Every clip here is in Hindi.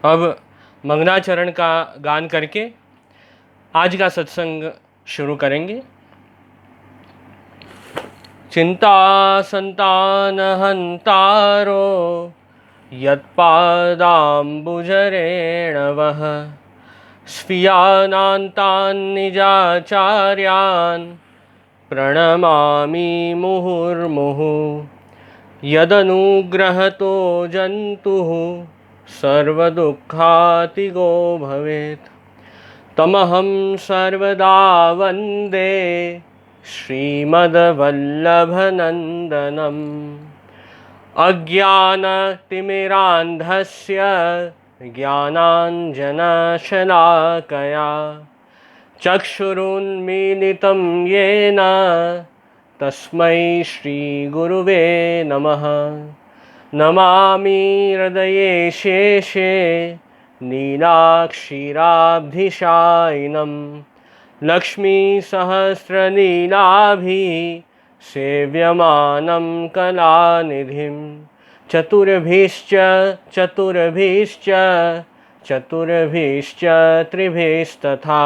अब मंगनाचरण का गान करके आज का सत्संग शुरू करेंगे। चिंता संतान हंतारो यत्पादाम्बुजरेण वः स्वीयानान्तान् निजाचार्यान् प्रणमामि मुहुर्मुहुः। यदनुग्रहतो जन्तुः सर्वदुःखातिगो भवेत् तमहं सर्वदा वन्दे श्रीमद्वल्लभनन्दनम्। अज्ञानतिमिरान्धस्य ज्ञानाञ्जनशलाकया चक्षुरुन्मीलितं येन तस्मै श्रीगुरुवे नमः। नमामि हृदये शेषे नीलाक्षीराब्धिशायिनं लक्ष्मीसहस्रनीलाभिः सेव्यमानं कलानिधिं। चतुर्भिश्च चतुर्भिश्च चतुर्भिश्च त्रिभिस्तथा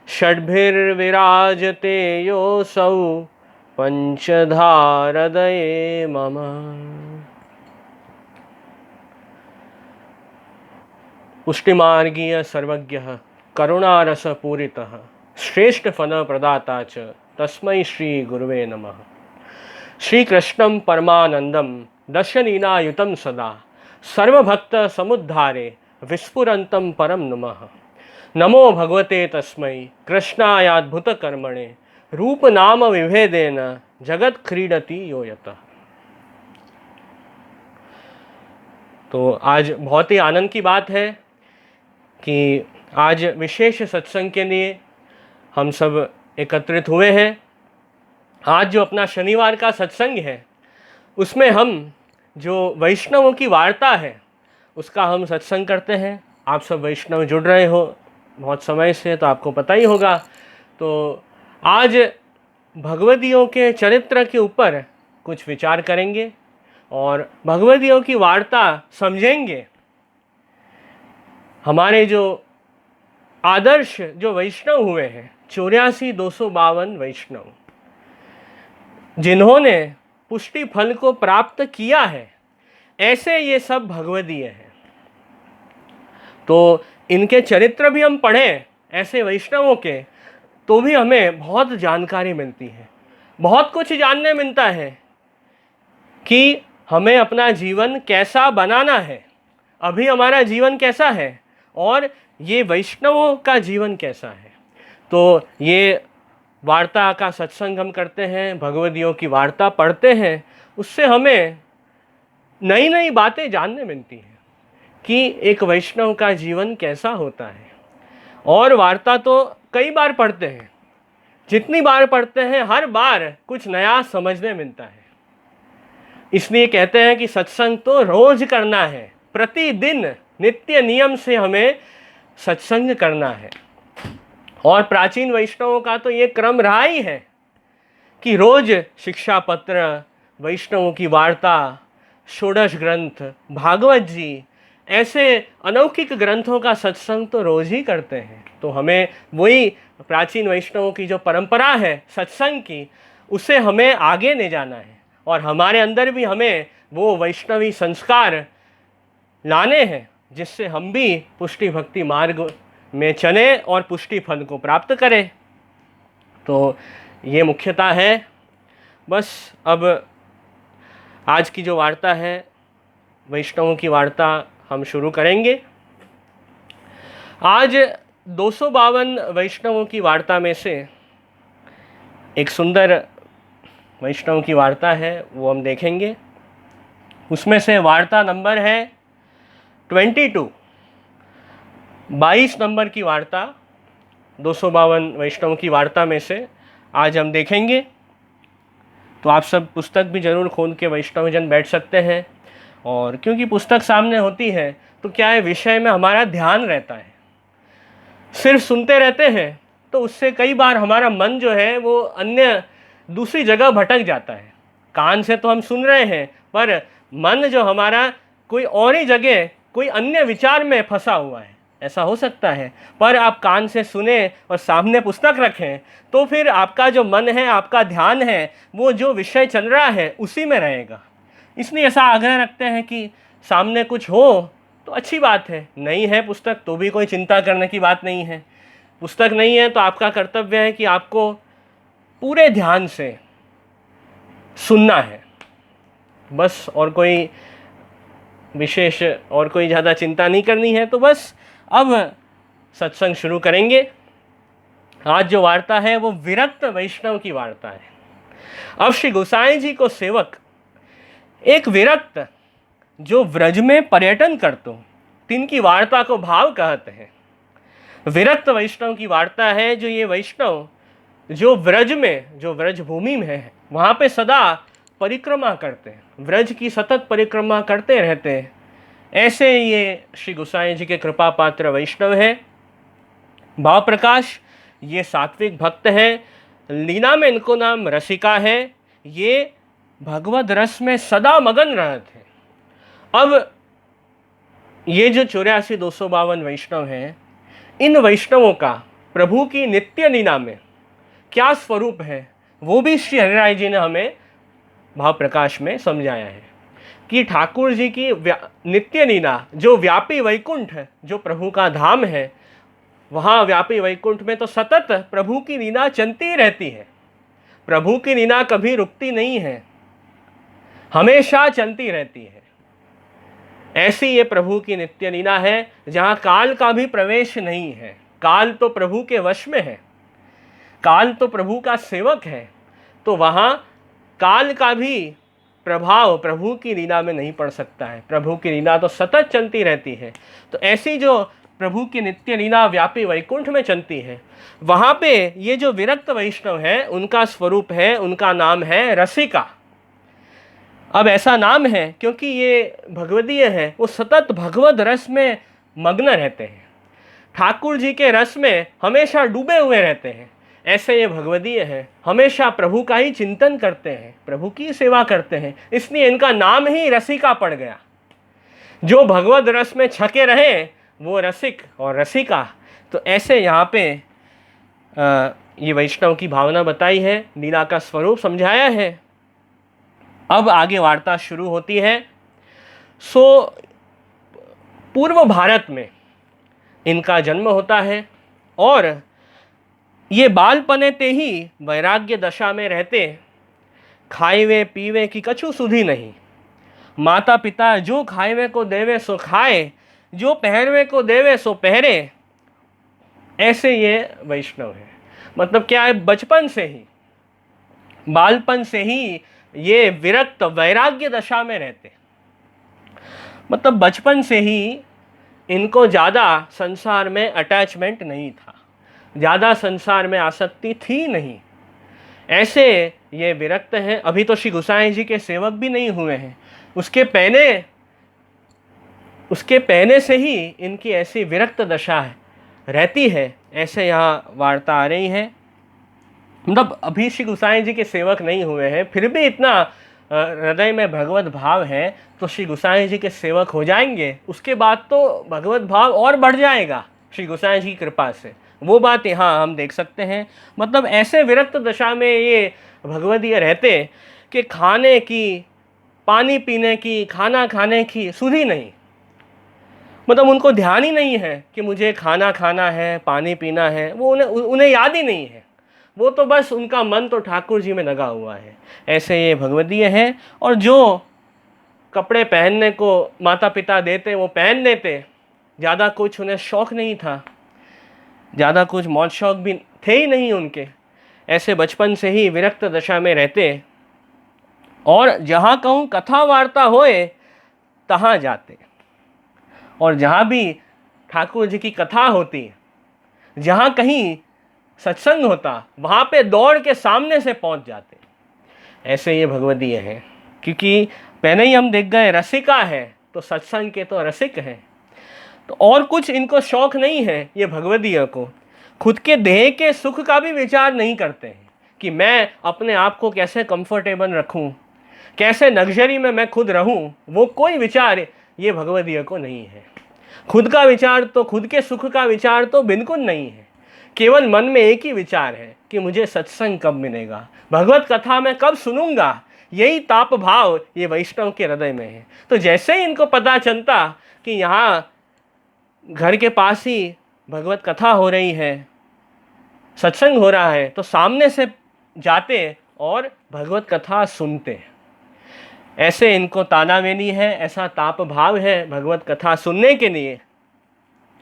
षड्भिर्विराजते योऽसौ पंचधारदये मम। पुष्टिमार्गीय सर्वज्ञः करुणारसपूरितः श्रेष्ठ फल प्रदाता च तस्मै श्री गुरुवे नमः। श्री कृष्णं परमानंदं दशनीनायुतं सदा सर्वभक्त समुद्धारे विस्फुरन्तं परम नुमः। नमो भगवते तस्मै कृष्णायाद्भुत कर्मणे रूप नाम विभेदेन जगत क्रीडति यो यतः। तो आज बहुत ही आनंद की बात है कि आज विशेष सत्संग के लिए हम सब एकत्रित हुए हैं। आज जो अपना शनिवार का सत्संग है उसमें हम जो वैष्णवों की वार्ता है उसका हम सत्संग करते हैं। आप सब वैष्णव जुड़ रहे हो बहुत समय से, तो आपको पता ही होगा। तो आज भगवदियों के चरित्र के ऊपर कुछ विचार करेंगे और भगवदियों की वार्ता समझेंगे। हमारे जो आदर्श जो वैष्णव हुए हैं 84,252 वैष्णव, जिन्होंने पुष्टि फल को प्राप्त किया है, ऐसे ये सब भगवदीय हैं। तो इनके चरित्र भी हम पढ़ें ऐसे वैष्णवों के, तो भी हमें बहुत जानकारी मिलती है, बहुत कुछ जानने मिलता है कि हमें अपना जीवन कैसा बनाना है, अभी हमारा जीवन कैसा है और ये वैष्णवों का जीवन कैसा है। तो ये वार्ता का सत्संग हम करते हैं, भगवदियों की वार्ता पढ़ते हैं, उससे हमें नई नई बातें जानने मिलती हैं कि एक वैष्णव का जीवन कैसा होता है। और वार्ता तो कई बार पढ़ते हैं, जितनी बार पढ़ते हैं हर बार कुछ नया समझने मिलता है। इसलिए कहते हैं कि सत्संग तो रोज करना है, प्रतिदिन नित्य नियम से हमें सत्संग करना है। और प्राचीन वैष्णवों का तो ये क्रम रहा ही है कि रोज शिक्षा पत्र, वैष्णवों की वार्ता, षोडश ग्रंथ, भागवत जी, ऐसे अलौकिक ग्रंथों का सत्संग तो रोज ही करते हैं। तो हमें वही प्राचीन वैष्णवों की जो परंपरा है सत्संग की, उसे हमें आगे ले जाना है और हमारे अंदर भी हमें वो वैष्णवी संस्कार लाने हैं, जिससे हम भी पुष्टि भक्ति मार्ग में चले और पुष्टि फल को प्राप्त करें। तो ये मुख्यता है। बस अब आज की जो वार्ता है वैष्णवों की वार्ता हम शुरू करेंगे। आज 252 वैष्णवों की वार्ता में से एक सुंदर वैष्णव की वार्ता है, वो हम देखेंगे। उसमें से वार्ता नंबर है 22, 22 नंबर की वार्ता 252 वैष्णव की वार्ता में से आज हम देखेंगे। तो आप सब पुस्तक भी जरूर खोल के वैष्णवजन बैठ सकते हैं, और क्योंकि पुस्तक सामने होती है तो क्या है, विषय में हमारा ध्यान रहता है। सिर्फ सुनते रहते हैं तो उससे कई बार हमारा मन जो है वो अन्य दूसरी जगह भटक जाता है। कान से तो हम सुन रहे हैं पर मन जो हमारा कोई और ही जगह कोई अन्य विचार में फंसा हुआ है, ऐसा हो सकता है। पर आप कान से सुने और सामने पुस्तक रखें तो फिर आपका जो मन है, आपका ध्यान है, वो जो विषय चल रहा है उसी में रहेगा। इसलिए ऐसा आग्रह रखते हैं कि सामने कुछ हो तो अच्छी बात है, नहीं है पुस्तक तो भी कोई चिंता करने की बात नहीं है। पुस्तक नहीं है तो आपका कर्तव्य है कि आपको पूरे ध्यान से सुनना है, बस। और कोई विशेष और कोई ज़्यादा चिंता नहीं करनी है। तो बस अब सत्संग शुरू करेंगे। आज जो वार्ता है वो विरक्त वैष्णव की वार्ता है। अब श्री गोसाई जी को सेवक एक विरक्त जो व्रज में पर्यटन करतो, तिनकी वार्ता को भाव कहते हैं। विरक्त वैष्णव की वार्ता है, जो ये वैष्णव जो व्रज में, जो व्रज भूमि में है, वहाँ पे सदा परिक्रमा करते हैं, व्रज की सतत परिक्रमा करते रहते हैं। ऐसे ये श्री गोसाई जी के कृपा पात्र वैष्णव है। भाव प्रकाश ये सात्विक भक्त है, लीला में इनको नाम रसिका है। ये भगवद रस में सदा मगन रहते हैं। अब ये जो 84,252 वैष्णव हैं, इन वैष्णवों का प्रभु की नित्य लीला में क्या स्वरूप है, वो भी श्री हरिराय जी ने हमें भाव प्रकाश में समझाया है कि ठाकुर जी की नित्य लीला जो व्यापी वैकुंठ है, जो प्रभु का धाम है, वहाँ व्यापी वैकुंठ में तो सतत प्रभु की लीला चलती रहती है। प्रभु की लीला कभी रुकती नहीं है, हमेशा चलती रहती है। ऐसी ये प्रभु की नित्य लीला है, जहाँ काल का भी प्रवेश नहीं है। काल तो प्रभु के वश में है, काल तो प्रभु का सेवक है, तो वहाँ काल का भी प्रभाव प्रभु की लीला में नहीं पड़ सकता है। प्रभु की लीला तो सतत चलती रहती है। तो ऐसी जो प्रभु की नित्य लीला व्यापी वैकुंठ में चलती है, वहाँ पे ये जो विरक्त वैष्णव है, उनका स्वरूप है, उनका नाम है रसिका। अब ऐसा नाम है क्योंकि ये भगवदीय है, वो सतत भगवद रस में मग्न रहते हैं, ठाकुर जी के रस में हमेशा डूबे हुए रहते हैं। ऐसे ये भगवदीय है, हमेशा प्रभु का ही चिंतन करते हैं, प्रभु की सेवा करते हैं, इसलिए इनका नाम ही रसिका पड़ गया। जो भगवद रस में छके रहे वो रसिक और रसिका। तो ऐसे यहाँ पे ये वैष्णव की भावना बताई है, लीला का स्वरूप समझाया है। अब आगे वार्ता शुरू होती है। पूर्व भारत में इनका जन्म होता है और ये बालपने ते ही वैराग्य दशा में रहते, खाइवे पीवे की कछु सुधी नहीं, माता पिता जो खाइवे को देवे सो खाए, जो पहनवे को देवे सो पहरे। ऐसे ये वैष्णव है। मतलब क्या है, बचपन से ही, बालपन से ही ये विरक्त वैराग्य दशा में रहते। मतलब बचपन से ही इनको ज़्यादा संसार में अटैचमेंट नहीं था, ज़्यादा संसार में आसक्ति थी नहीं। ऐसे ये विरक्त हैं। अभी तो श्री गोसाई जी के सेवक भी नहीं हुए हैं, उसके पहले से ही इनकी ऐसी विरक्त दशा रहती है। ऐसे यहाँ वार्ता आ रही है। मतलब अभी श्री गोसाई जी के सेवक नहीं हुए हैं, फिर भी इतना हृदय में भगवत भाव है तो श्री गोसाई जी के सेवक हो जाएंगे। उसके बाद तो भगवत भाव और बढ़ जाएगा श्री गोसाई जी की कृपा से। वो बात यहाँ हम देख सकते हैं। मतलब ऐसे विरक्त दशा में ये भगवदीय रहते कि खाने की, पानी पीने की, खाना खाने की सुधि नहीं। मतलब उनको ध्यान ही नहीं है कि मुझे खाना खाना है, पानी पीना है, वो उन्हें याद ही नहीं है। वो तो बस उनका मन तो ठाकुर जी में लगा हुआ है। ऐसे ये भगवदीय है। और जो कपड़े पहनने को माता पिता देते वो पहन लेते, ज़्यादा कुछ उन्हें शौक़ नहीं था, ज़्यादा कुछ मौज शौक़ भी थे ही नहीं उनके। ऐसे बचपन से ही विरक्त दशा में रहते और जहाँ कहूँ कथा वार्ता होए तहाँ जाते। और जहाँ भी ठाकुर जी की कथा होती, जहाँ कहीं सत्संग होता, वहाँ पे दौड़ के सामने से पहुँच जाते। ऐसे ये भगवदीय है। क्योंकि पहले ही हम देख गए रसिका है तो सत्संग के तो रसिक हैं। तो और कुछ इनको शौक़ नहीं है ये भगवदीय को। खुद के देह के सुख का भी विचार नहीं करते हैं कि मैं अपने आप को कैसे कंफर्टेबल रखूं, कैसे लग्जरी में मैं खुद रहूं। वो कोई विचार ये भगवदीय को नहीं है। खुद का विचार तो, खुद के सुख का विचार तो बिल्कुल नहीं है। केवल मन में एक ही विचार है कि मुझे सत्संग कब मिलेगा, भगवत कथा मैं कब सुनूंगा। यही ताप भाव ये वैष्णव के हृदय में है। तो जैसे ही इनको पता चलता कि यहाँ घर के पास ही भगवत कथा हो रही है, सत्संग हो रहा है, तो सामने से जाते और भगवत कथा सुनते। ऐसे इनको तानावेनी है, ऐसा ताप भाव है भगवत कथा सुनने के लिए।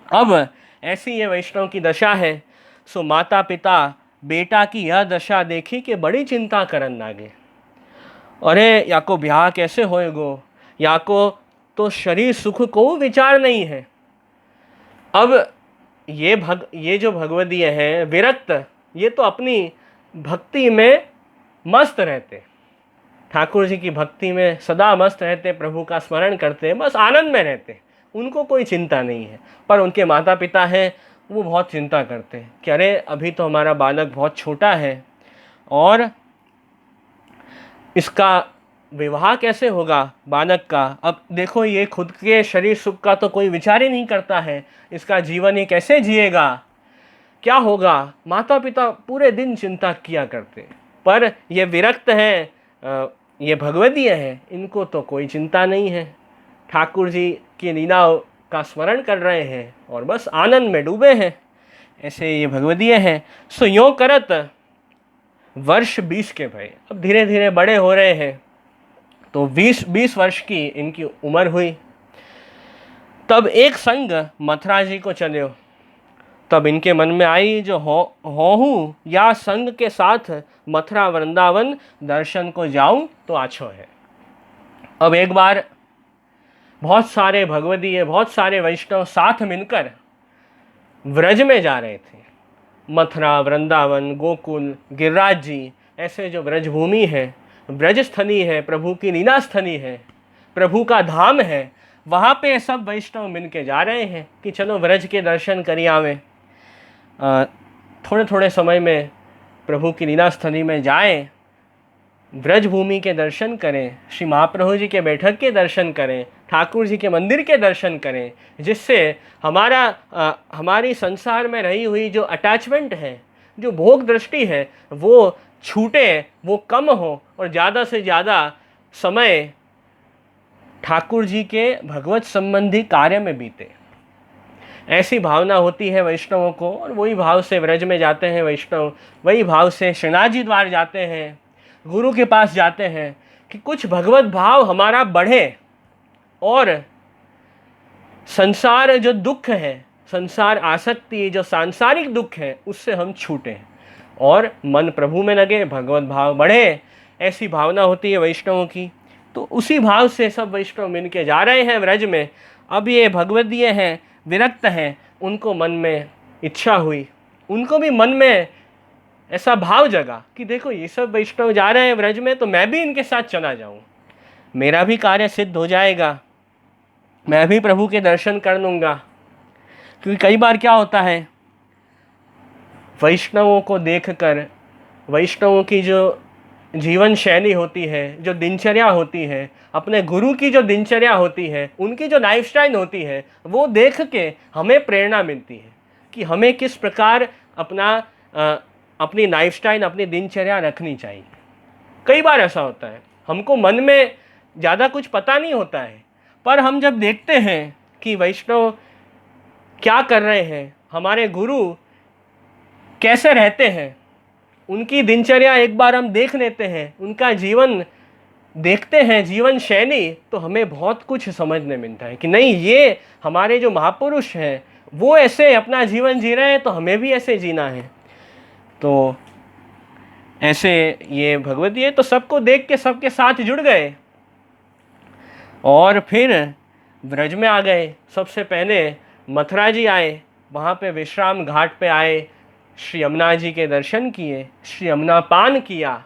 अब ऐसी ये वैष्णव की दशा है। सो माता पिता बेटा की यह दशा देखी कि बड़ी चिंता करन लागे। अरे या को ब्याह कैसे होएगो, या को तो शरीर सुख को विचार नहीं है। अब ये जो भगवदीय है विरक्त, ये तो अपनी भक्ति में मस्त रहते, ठाकुर जी की भक्ति में सदा मस्त रहते, प्रभु का स्मरण करते, बस आनंद में रहते, उनको कोई चिंता नहीं है। पर उनके माता पिता हैं, वो बहुत चिंता करते हैं कि अरे अभी तो हमारा बालक बहुत छोटा है और इसका विवाह कैसे होगा बालक का। अब देखो ये खुद के शरीर सुख का तो कोई विचार ही नहीं करता है, इसका जीवन ये कैसे जिएगा, क्या होगा। माता पिता पूरे दिन चिंता किया करते, पर ये विरक्त हैं, ये भगवदीय है, इनको तो कोई चिंता नहीं है। ठाकुर जी की लीला का स्मरण कर रहे हैं और बस आनंद में डूबे हैं। ऐसे ये भगवदीय हैं। सो यों करत वर्ष 20 के भय, अब धीरे धीरे बड़े हो रहे हैं, तो 20 वर्ष की इनकी उम्र हुई। तब एक संग मथुरा जी को चले। तब इनके मन में आई जो होहूँ या संग के साथ मथुरा वृंदावन दर्शन को जाऊं तो आछो है। अब एक बार बहुत सारे भगवदीय, बहुत सारे वैष्णव साथ मिलकर व्रज में जा रहे थे। मथुरा, वृंदावन, गोकुल, गिरिराज जी, ऐसे जो व्रजभूमि है, व्रज स्थली है, प्रभु की लीला स्थली है, प्रभु का धाम है, वहाँ पे सब वैष्णव मिल के जा रहे हैं कि चलो व्रज के दर्शन करी आवे। थोड़े थोड़े समय में प्रभु की लीला स्थली में जाएं, व्रज भूमि के दर्शन करें, श्री महाप्रभु जी के बैठक के दर्शन करें, ठाकुर जी के मंदिर के दर्शन करें, जिससे हमारी संसार में रही हुई जो अटैचमेंट है, जो भोग दृष्टि है, वो छूटे, वो कम हो और ज़्यादा से ज़्यादा समय ठाकुर जी के भगवत संबंधी कार्य में बीते। ऐसी भावना होती है वैष्णवों को, और वही भाव से व्रज में जाते हैं वैष्णव, वही भाव से श्रीनाथ जी द्वार जाते हैं, गुरु के पास जाते हैं कि कुछ भगवत भाव हमारा बढ़े और संसार जो दुख है, संसार आसक्ति, जो सांसारिक दुख है, उससे हम छूटें और मन प्रभु में लगे, भगवत भाव बढ़े। ऐसी भावना होती है वैष्णवों की। तो उसी भाव से सब वैष्णव मिल के जा रहे हैं व्रज में। अब ये भगवदीय हैं, विरक्त हैं, उनको मन में इच्छा हुई, उनको भी मन में ऐसा भाव जगा कि देखो ये सब वैष्णव जा रहे हैं व्रज में, तो मैं भी इनके साथ चला जाऊं, मेरा भी कार्य सिद्ध हो जाएगा, मैं भी प्रभु के दर्शन कर लूँगा। क्योंकि कई बार क्या होता है, वैष्णवों को देखकर, वैष्णवों की जो जीवन शैली होती है, जो दिनचर्या होती है, अपने गुरु की जो दिनचर्या होती है, उनकी जो लाइफस्टाइल होती है, वो देख के हमें प्रेरणा मिलती है कि हमें किस प्रकार अपनी लाइफस्टाइल, अपनी दिनचर्या रखनी चाहिए। कई बार ऐसा होता है, हमको मन में ज़्यादा कुछ पता नहीं होता है, पर हम जब देखते हैं कि वैष्णव क्या कर रहे हैं, हमारे गुरु कैसे रहते हैं, उनकी दिनचर्या एक बार हम देख लेते हैं, उनका जीवन देखते हैं, जीवन शैली, तो हमें बहुत कुछ समझने मिलता है कि नहीं, ये हमारे जो महापुरुष हैं वो ऐसे अपना जीवन जी रहे हैं, तो हमें भी ऐसे जीना है। तो ऐसे ये भगवदीय तो सबको देख के सबके साथ जुड़ गए और फिर व्रज में आ गए। सबसे पहले मथुरा जी आए, वहाँ पे विश्राम घाट पे आए, श्री यमुना जी के दर्शन किए, श्री यमुना पान किया,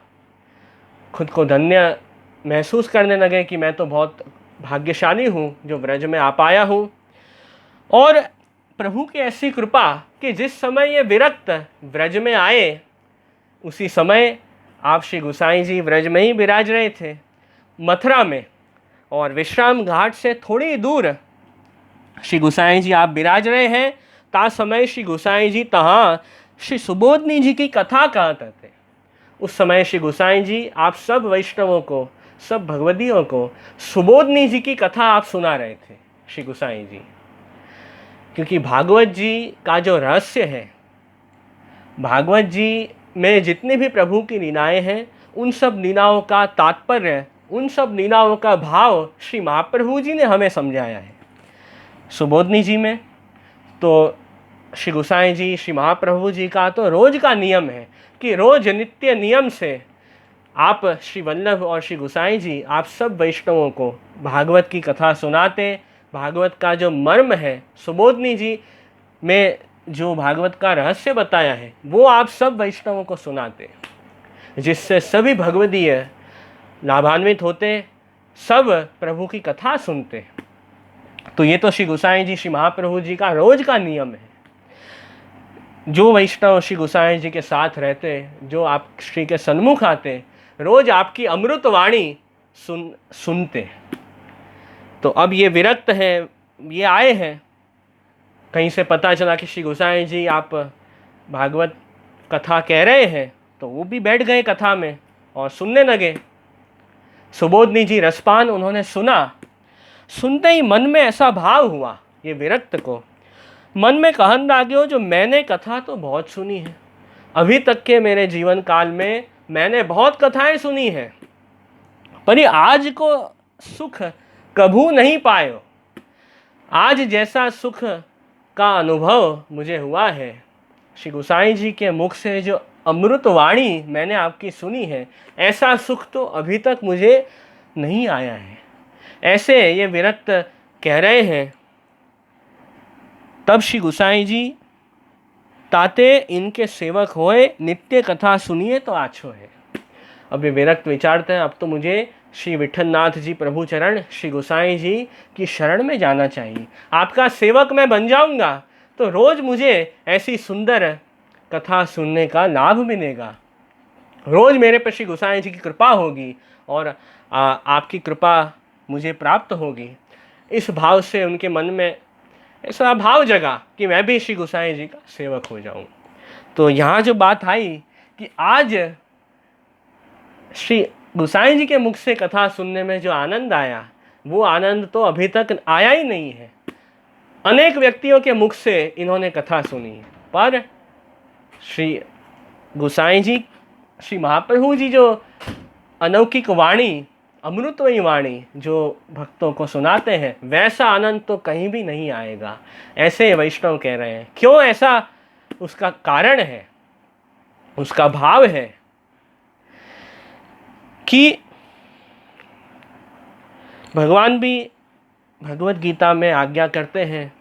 खुद को धन्य महसूस करने लगे कि मैं तो बहुत भाग्यशाली हूँ जो व्रज में आ पाया हूँ। और प्रभु की ऐसी कृपा कि जिस समय ये विरक्त व्रज में आए, उसी समय आप श्री गोसाई जी व्रज में ही विराज रहे थे, मथुरा में। और विश्राम घाट से थोड़ी दूर श्री गोसाई जी आप विराज रहे हैं। ता समय श्री गोसाई जी तहाँ श्री सुबोधनी जी की कथा कहते थे। उस समय श्री गोसाई जी आप सब वैष्णवों को, सब भगवदियों को सुबोधनी जी की कथा आप सुना रहे थे श्री गोसाई जी। क्योंकि भागवत जी का जो रहस्य है, भागवत जी में जितनी भी प्रभु की लीलाएं हैं, उन सब लीलाओं का तात्पर्य, उन सब लीलाओं का भाव श्री महाप्रभु जी ने हमें समझाया है। सुबोधनी जी में तो श्री गोसाई जी, श्री महाप्रभु जी का तो रोज का नियम है कि रोज नित्य नियम से आप श्री वल्लभ और श्री गोसाई जी आप सब वैष्णवों को भागवत की कथा सुनाते। भागवत का जो मर्म है, सुबोधनी जी में जो भागवत का रहस्य बताया है, वो आप सब वैष्णवों को सुनाते, जिससे सभी भगवदीय लाभान्वित होते, सब प्रभु की कथा सुनते। तो ये तो श्री गोसाई जी, श्री महाप्रभु जी का रोज का नियम है। जो वैष्णव श्री गोसाई जी के साथ रहते, जो आप श्री के सन्मुख आते, रोज आपकी अमृत वाणी सुनते। तो अब ये विरक्त हैं, ये आए हैं, कहीं से पता चला कि श्री गोसाई जी आप भागवत कथा कह रहे हैं, तो वो भी बैठ गए कथा में और सुनने लगे। सुबोधनी जी रसपान उन्होंने सुना। सुनते ही मन में ऐसा भाव हुआ, ये विरक्त को मन में कहन लाग्यो, जो मैंने कथा तो बहुत सुनी है, अभी तक के मेरे जीवन काल में मैंने बहुत कथाएं सुनी हैं, पर ये आज को सुख कभू नहीं पायो। आज जैसा सुख का अनुभव मुझे हुआ है, श्री गोसाई जी के मुख से जो अमृत वाणी मैंने आपकी सुनी है, ऐसा सुख तो अभी तक मुझे नहीं आया है। ऐसे ये विरक्त कह रहे हैं। तब श्री गोसाई जी ताते इनके सेवक होए, नित्य कथा सुनिए तो आछो है। अब ये विरक्त विचारते हैं, अब तो मुझे श्री विठलनाथ जी प्रभु चरण, श्री गोसाई जी की शरण में जाना चाहिए। आपका सेवक मैं बन जाऊंगा तो रोज मुझे ऐसी सुंदर कथा सुनने का लाभ मिलेगा, रोज मेरे पर श्री गोसाई जी की कृपा होगी और आपकी कृपा मुझे प्राप्त होगी। इस भाव से उनके मन में ऐसा भाव जगा कि मैं भी श्री गोसाई जी का सेवक हो जाऊं। तो यहाँ जो बात आई कि आज श्री गोसाई जी के मुख से कथा सुनने में जो आनंद आया, वो आनंद तो अभी तक आया ही नहीं है। अनेक व्यक्तियों के मुख से इन्होंने कथा सुनी, पर श्री गोसाई जी, श्री महाप्रभु जी जो अलौकिक वाणी, अमृतमयी वाणी जो भक्तों को सुनाते हैं, वैसा आनंद तो कहीं भी नहीं आएगा, ऐसे वैष्णव कह रहे हैं। क्यों ऐसा? उसका कारण है, उसका भाव है कि भगवान भी भगवत गीता में आज्ञा करते हैं।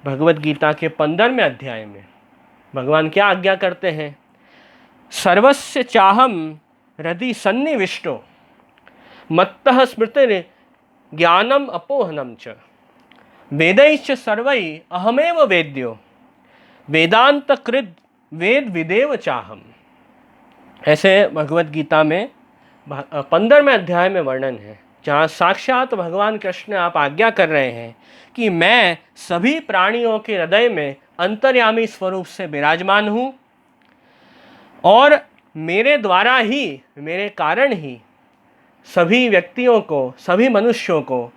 भगवत गीता के 15वें अध्याय में भगवान क्या आज्ञा करते हैं? सर्वस्य चाहम हृदि सन्निविष्टो मत्तः स्मृति ज्ञानम अपोहनम च वेदैश्च सर्वै अहमेव वेद्यो वेदांत कृत वेद विदेव चाहम। ऐसे भगवत गीता में 15वें अध्याय में वर्णन है, जहाँ साक्षात भगवान कृष्ण आप आज्ञा कर रहे हैं कि मैं सभी प्राणियों के हृदय में अंतर्यामी स्वरूप से विराजमान हूँ और मेरे द्वारा ही, मेरे कारण ही सभी व्यक्तियों को, सभी मनुष्यों को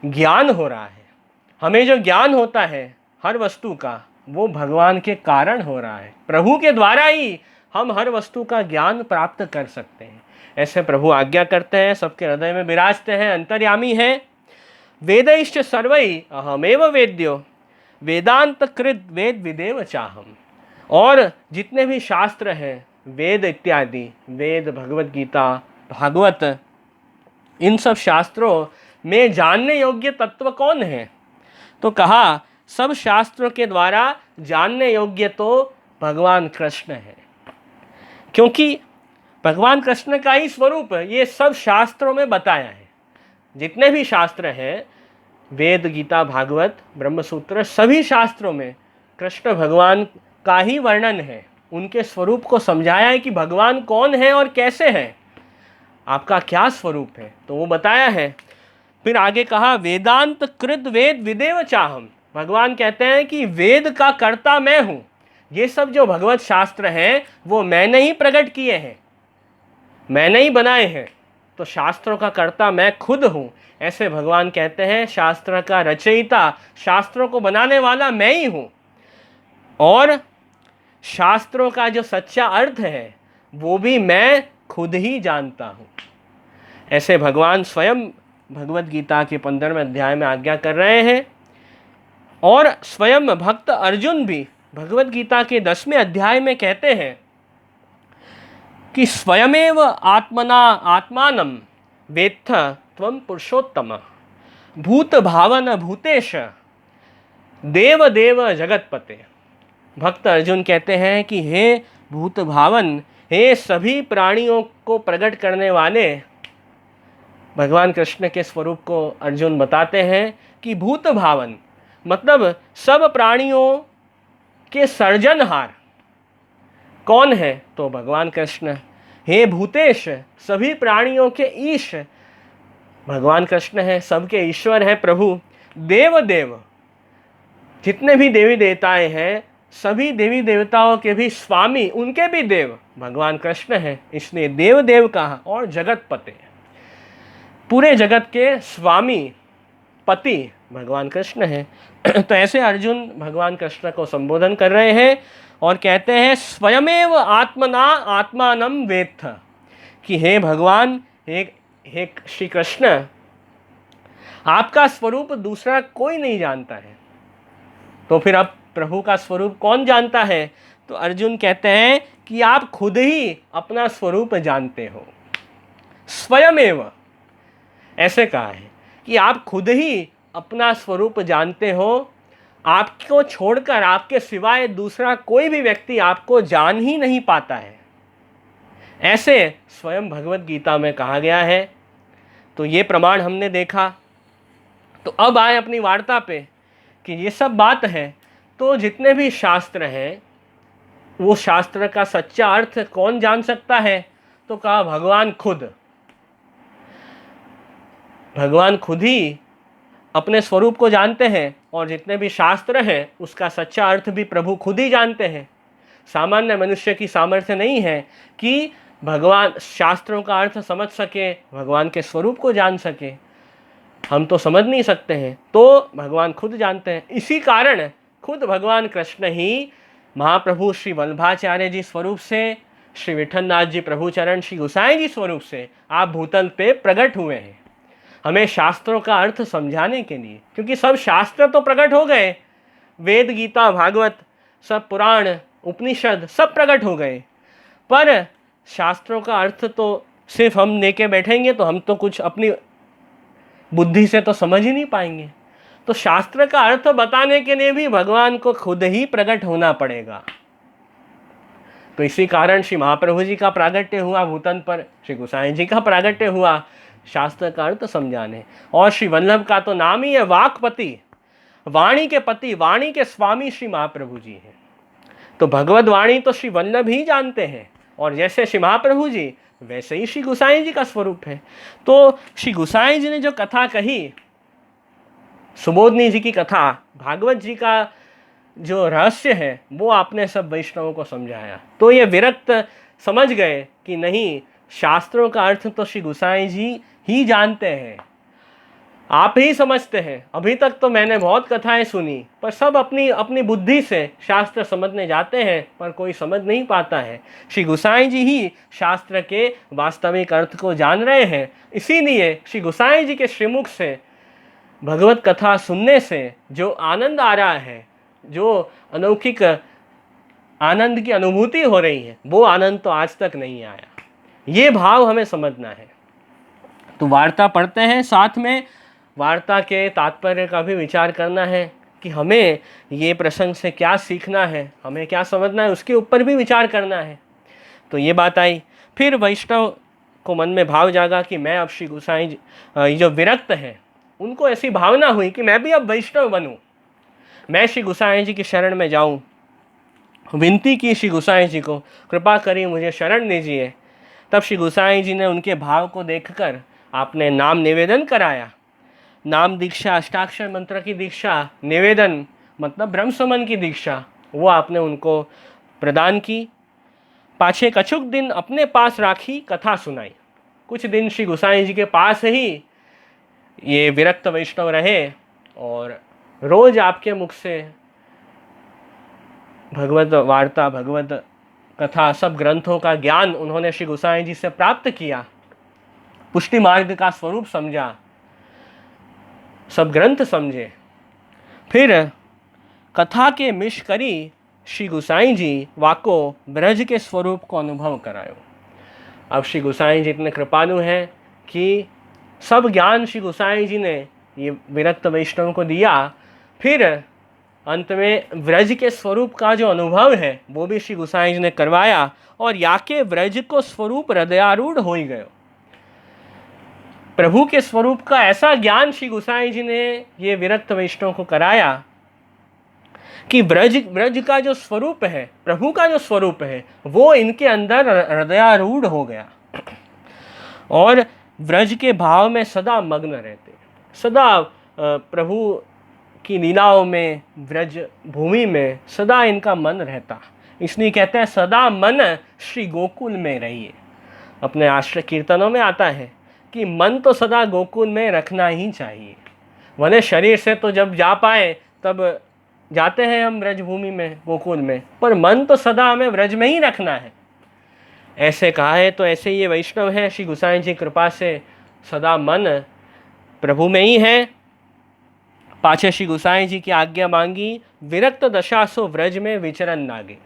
ज्ञान हो रहा है। हमें जो ज्ञान होता है हर वस्तु का, वो भगवान के कारण हो रहा है। प्रभु के द्वारा ही हम हर वस्तु का ज्ञान प्राप्त कर सकते हैं। ऐसे प्रभु आज्ञा करते हैं, सबके हृदय में विराजते हैं, अंतर्यामी हैं। वेदैश्च सर्वै अहमेव वेद्यो वेदांत कृत वेद विदेव चाहम। और जितने भी शास्त्र हैं, वेद इत्यादि, वेद, भगवत गीता, भागवत, इन सब शास्त्रों में जानने योग्य तत्व कौन है? तो कहा सब शास्त्रों के द्वारा जानने योग्य तो भगवान कृष्ण है, क्योंकि भगवान कृष्ण का ही स्वरूप ये सब शास्त्रों में बताया है। जितने भी शास्त्र हैं, वेद, गीता, भागवत, ब्रह्मसूत्र, सभी शास्त्रों में कृष्ण भगवान का ही वर्णन है। उनके स्वरूप को समझाया है कि भगवान कौन है और कैसे है, आपका क्या स्वरूप है, तो वो बताया है। फिर आगे कहा वेदांत कृत वेद विदेव चाहम। भगवान कहते हैं कि वेद का कर्ता मैं हूँ, ये सब जो भगवत शास्त्र हैं वो मैंने ही प्रकट किए हैं, मैंने ही बनाए हैं, तो शास्त्रों का कर्ता मैं खुद हूँ। ऐसे भगवान कहते हैं शास्त्र का रचयिता, शास्त्रों को बनाने वाला मैं ही हूँ, और शास्त्रों का जो सच्चा अर्थ है वो भी मैं खुद ही जानता हूँ। ऐसे भगवान स्वयं भगवत गीता के 15वें अध्याय में आज्ञा कर रहे हैं। और स्वयं भक्त अर्जुन भी भगवत गीता के 10वें अध्याय में कहते हैं कि स्वयमेव आत्मना आत्मानं वेत्थ त्वं पुरुषोत्तम भूत भावन भूतेश देव देव जगतपते। भक्त अर्जुन कहते हैं कि हे भूत भावन, हे सभी प्राणियों को प्रकट करने वाले, भगवान कृष्ण के स्वरूप को अर्जुन बताते हैं कि भूत भावन मतलब सब प्राणियों के सर्जनहार कौन है, तो भगवान कृष्ण। हे भूतेश, सभी प्राणियों के ईश भगवान कृष्ण है, सबके ईश्वर हैं प्रभु। देव देव, जितने भी देवी देवताएं हैं सभी देवी देवताओं के भी स्वामी, उनके भी देव भगवान कृष्ण हैं, इसलिए देव देव कहा। और जगतपते, पूरे जगत के स्वामी पति भगवान कृष्ण हैं। तो ऐसे अर्जुन भगवान कृष्ण को संबोधन कर रहे हैं और कहते हैं स्वयमेव आत्मना आत्मानं वेत्थ, कि हे भगवान, हे श्री कृष्ण, आपका स्वरूप दूसरा कोई नहीं जानता है। तो फिर अब प्रभु का स्वरूप कौन जानता है? तो अर्जुन कहते हैं कि आप खुद ही अपना स्वरूप जानते हो। स्वयमेव ऐसे कहा है कि आप खुद ही अपना स्वरूप जानते हो, आपको छोड़कर, आपके सिवाय दूसरा कोई भी व्यक्ति आपको जान ही नहीं पाता है, ऐसे स्वयं भगवत गीता में कहा गया है। तो ये प्रमाण हमने देखा। तो अब आए अपनी वार्ता पे कि ये सब बात है, तो जितने भी शास्त्र हैं वो शास्त्र का सच्चा अर्थ कौन जान सकता है? तो कहा भगवान खुद। भगवान खुद ही अपने स्वरूप को जानते हैं, और जितने भी शास्त्र हैं उसका सच्चा अर्थ भी प्रभु खुद ही जानते हैं। सामान्य मनुष्य की सामर्थ्य नहीं है कि भगवान शास्त्रों का अर्थ समझ सके, भगवान के स्वरूप को जान सके, हम तो समझ नहीं सकते हैं, तो भगवान खुद जानते हैं। इसी कारण खुद भगवान कृष्ण ही महाप्रभु श्री वल्लभाचार्य जी स्वरूप से, श्री विठलनाथ जी प्रभु चरण श्री गोसाई जी स्वरूप से आप भूतल पे प्रकट हुए हैं, हमें शास्त्रों का अर्थ समझाने के लिए। क्योंकि सब शास्त्र तो प्रकट हो गए, वेद गीता भागवत सब पुराण उपनिषद सब प्रकट हो गए, पर शास्त्रों का अर्थ तो सिर्फ हम लेके बैठेंगे तो हम तो कुछ अपनी बुद्धि से तो समझ ही नहीं पाएंगे। तो शास्त्र का अर्थ बताने के लिए भी भगवान को खुद ही प्रकट होना पड़ेगा। तो इसी कारण श्री महाप्रभु जी का प्रागट्य हुआ भूतन पर, श्री गोसाई जी का प्रागट्य हुआ शास्त्र का अर्थ समझाने। और श्री वल्लभ का तो नाम ही है वाक्पति, वाणी के पति, वाणी के स्वामी श्री महाप्रभु जी हैं। तो भगवत वाणी तो श्री वल्लभ ही जानते हैं, और जैसे श्री महाप्रभु जी वैसे ही श्री गोसाई जी का स्वरूप है। तो श्री गोसाई जी ने जो कथा कही, सुबोधनी जी की कथा, भागवत जी का जो रहस्य है वो आपने सब वैष्णवों को समझाया। तो ये विरक्त समझ गए कि नहीं, शास्त्रों का अर्थ तो श्री गोसाई जी ही जानते हैं, आप ही समझते हैं। अभी तक तो मैंने बहुत कथाएं सुनी, पर सब अपनी अपनी बुद्धि से शास्त्र समझने जाते हैं, पर कोई समझ नहीं पाता है। श्री गोसाई जी ही शास्त्र के वास्तविक अर्थ को जान रहे हैं। इसीलिए श्री गोसाई जी के श्रीमुख से भगवत कथा सुनने से जो आनंद आ रहा है, जो अलौकिक आनंद की अनुभूति हो रही है, वो आनंद तो आज तक नहीं आया। ये भाव हमें समझना है। तो वार्ता पढ़ते हैं, साथ में वार्ता के तात्पर्य का भी विचार करना है कि हमें ये प्रसंग से क्या सीखना है, हमें क्या समझना है, उसके ऊपर भी विचार करना है। तो ये बात आई। फिर वैष्णव को मन में भाव जागा कि मैं अब श्री गोसाई जी जो विरक्त हैं उनको ऐसी भावना हुई कि मैं भी अब वैष्णव बनूं, मैं श्री गोसाई जी की शरण में जाऊं। विनती की श्री गोसाई जी को, कृपा करिए मुझे शरण दीजिए। तब श्री गोसाई जी ने उनके भाव को देखकर आपने नाम निवेदन कराया। नाम दीक्षा, अष्टाक्षर मंत्र की दीक्षा, निवेदन मतलब ब्रह्मसमन की दीक्षा, वो आपने उनको प्रदान की। पाछे कछुक दिन अपने पास राखी, कथा सुनाई। कुछ दिन श्री गोसाई जी के पास ही ये विरक्त वैष्णव रहे और रोज आपके मुख से भगवत वार्ता, भगवत कथा, सब ग्रंथों का ज्ञान उन्होंने श्री गोसाई जी से प्राप्त किया, पुष्टि मार्ग का स्वरूप समझा, सब ग्रंथ समझे। फिर कथा के मिश करी श्री गोसाई जी वाको ब्रज के स्वरूप को अनुभव करायो। अब श्री गोसाई जी इतने कृपालु हैं कि सब ज्ञान श्री गोसाई जी ने ये विरक्त वैष्णव को दिया। फिर अंत में व्रज के स्वरूप का जो अनुभव है वो भी श्री गोसाई जी ने करवाया और याके व्रज को स्वरूप हृदयारूढ़ हो ही गयो। प्रभु के स्वरूप का ऐसा ज्ञान श्री गोसाई जी ने ये विरक्त वैष्णव को कराया कि व्रज का जो स्वरूप है, प्रभु का जो स्वरूप है, वो इनके अंदर हृदयारूढ़ हो गया और व्रज के भाव में सदा मग्न रहते, सदा प्रभु की लीलाओं में, व्रज भूमि में सदा इनका मन रहता। इसलिए कहते हैं सदा मन श्री गोकुल में रहिए। अपने आश्रय कीर्तनों में आता है कि मन तो सदा गोकुल में रखना ही चाहिए। भले शरीर से तो जब जा पाए तब जाते हैं हम व्रज भूमि में, गोकुल में, पर मन तो सदा हमें व्रज में ही रखना है। ऐसे कहा है तो ऐसे ये वैष्णव है, श्री गोसाई जी कृपा से सदा मन प्रभु में ही है। पाछे श्री गोसाई जी की आज्ञा मांगी, विरक्त दशा सो व्रज में विचरण लागे।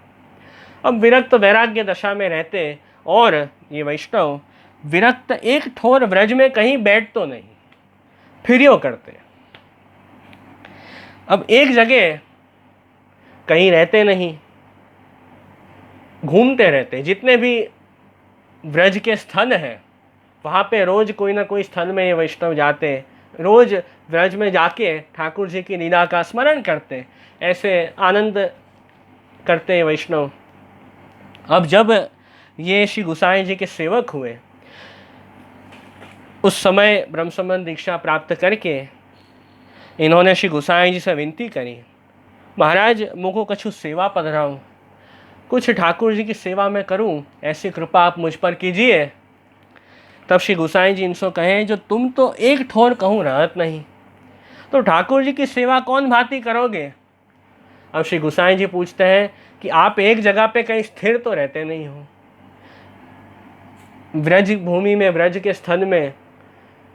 अब विरक्त वैराग्य दशा में रहते और ये वैष्णव विरक्त एक ठोर व्रज में कहीं बैठ तो नहीं, फिरियो करते। अब एक जगह कहीं रहते नहीं, घूमते रहते। जितने भी व्रज के स्थल हैं वहाँ पे रोज कोई ना कोई स्थल में ये वैष्णव जाते, रोज व्रज में जाके ठाकुर जी की लीला का स्मरण करते, ऐसे आनंद करते वैष्णव। अब जब ये श्री गोसाई जी के सेवक हुए, उस समय ब्रह्मसमन दीक्षा प्राप्त करके इन्होंने श्री गोसाई जी से विनती करी, महाराज मुझको कछु सेवा पधराऊँ, कुछ ठाकुर जी की सेवा मैं करूं, ऐसी कृपा आप मुझ पर कीजिए। तब श्री गोसाई जी इनसे कहें, जो तुम तो एक ठोर कहूँ रहत नहीं, तो ठाकुर जी की सेवा कौन भांति करोगे। अब श्री गोसाई जी पूछते हैं कि आप एक जगह पे कहीं स्थिर तो रहते नहीं हो, व्रज भूमि में, व्रज के स्थल में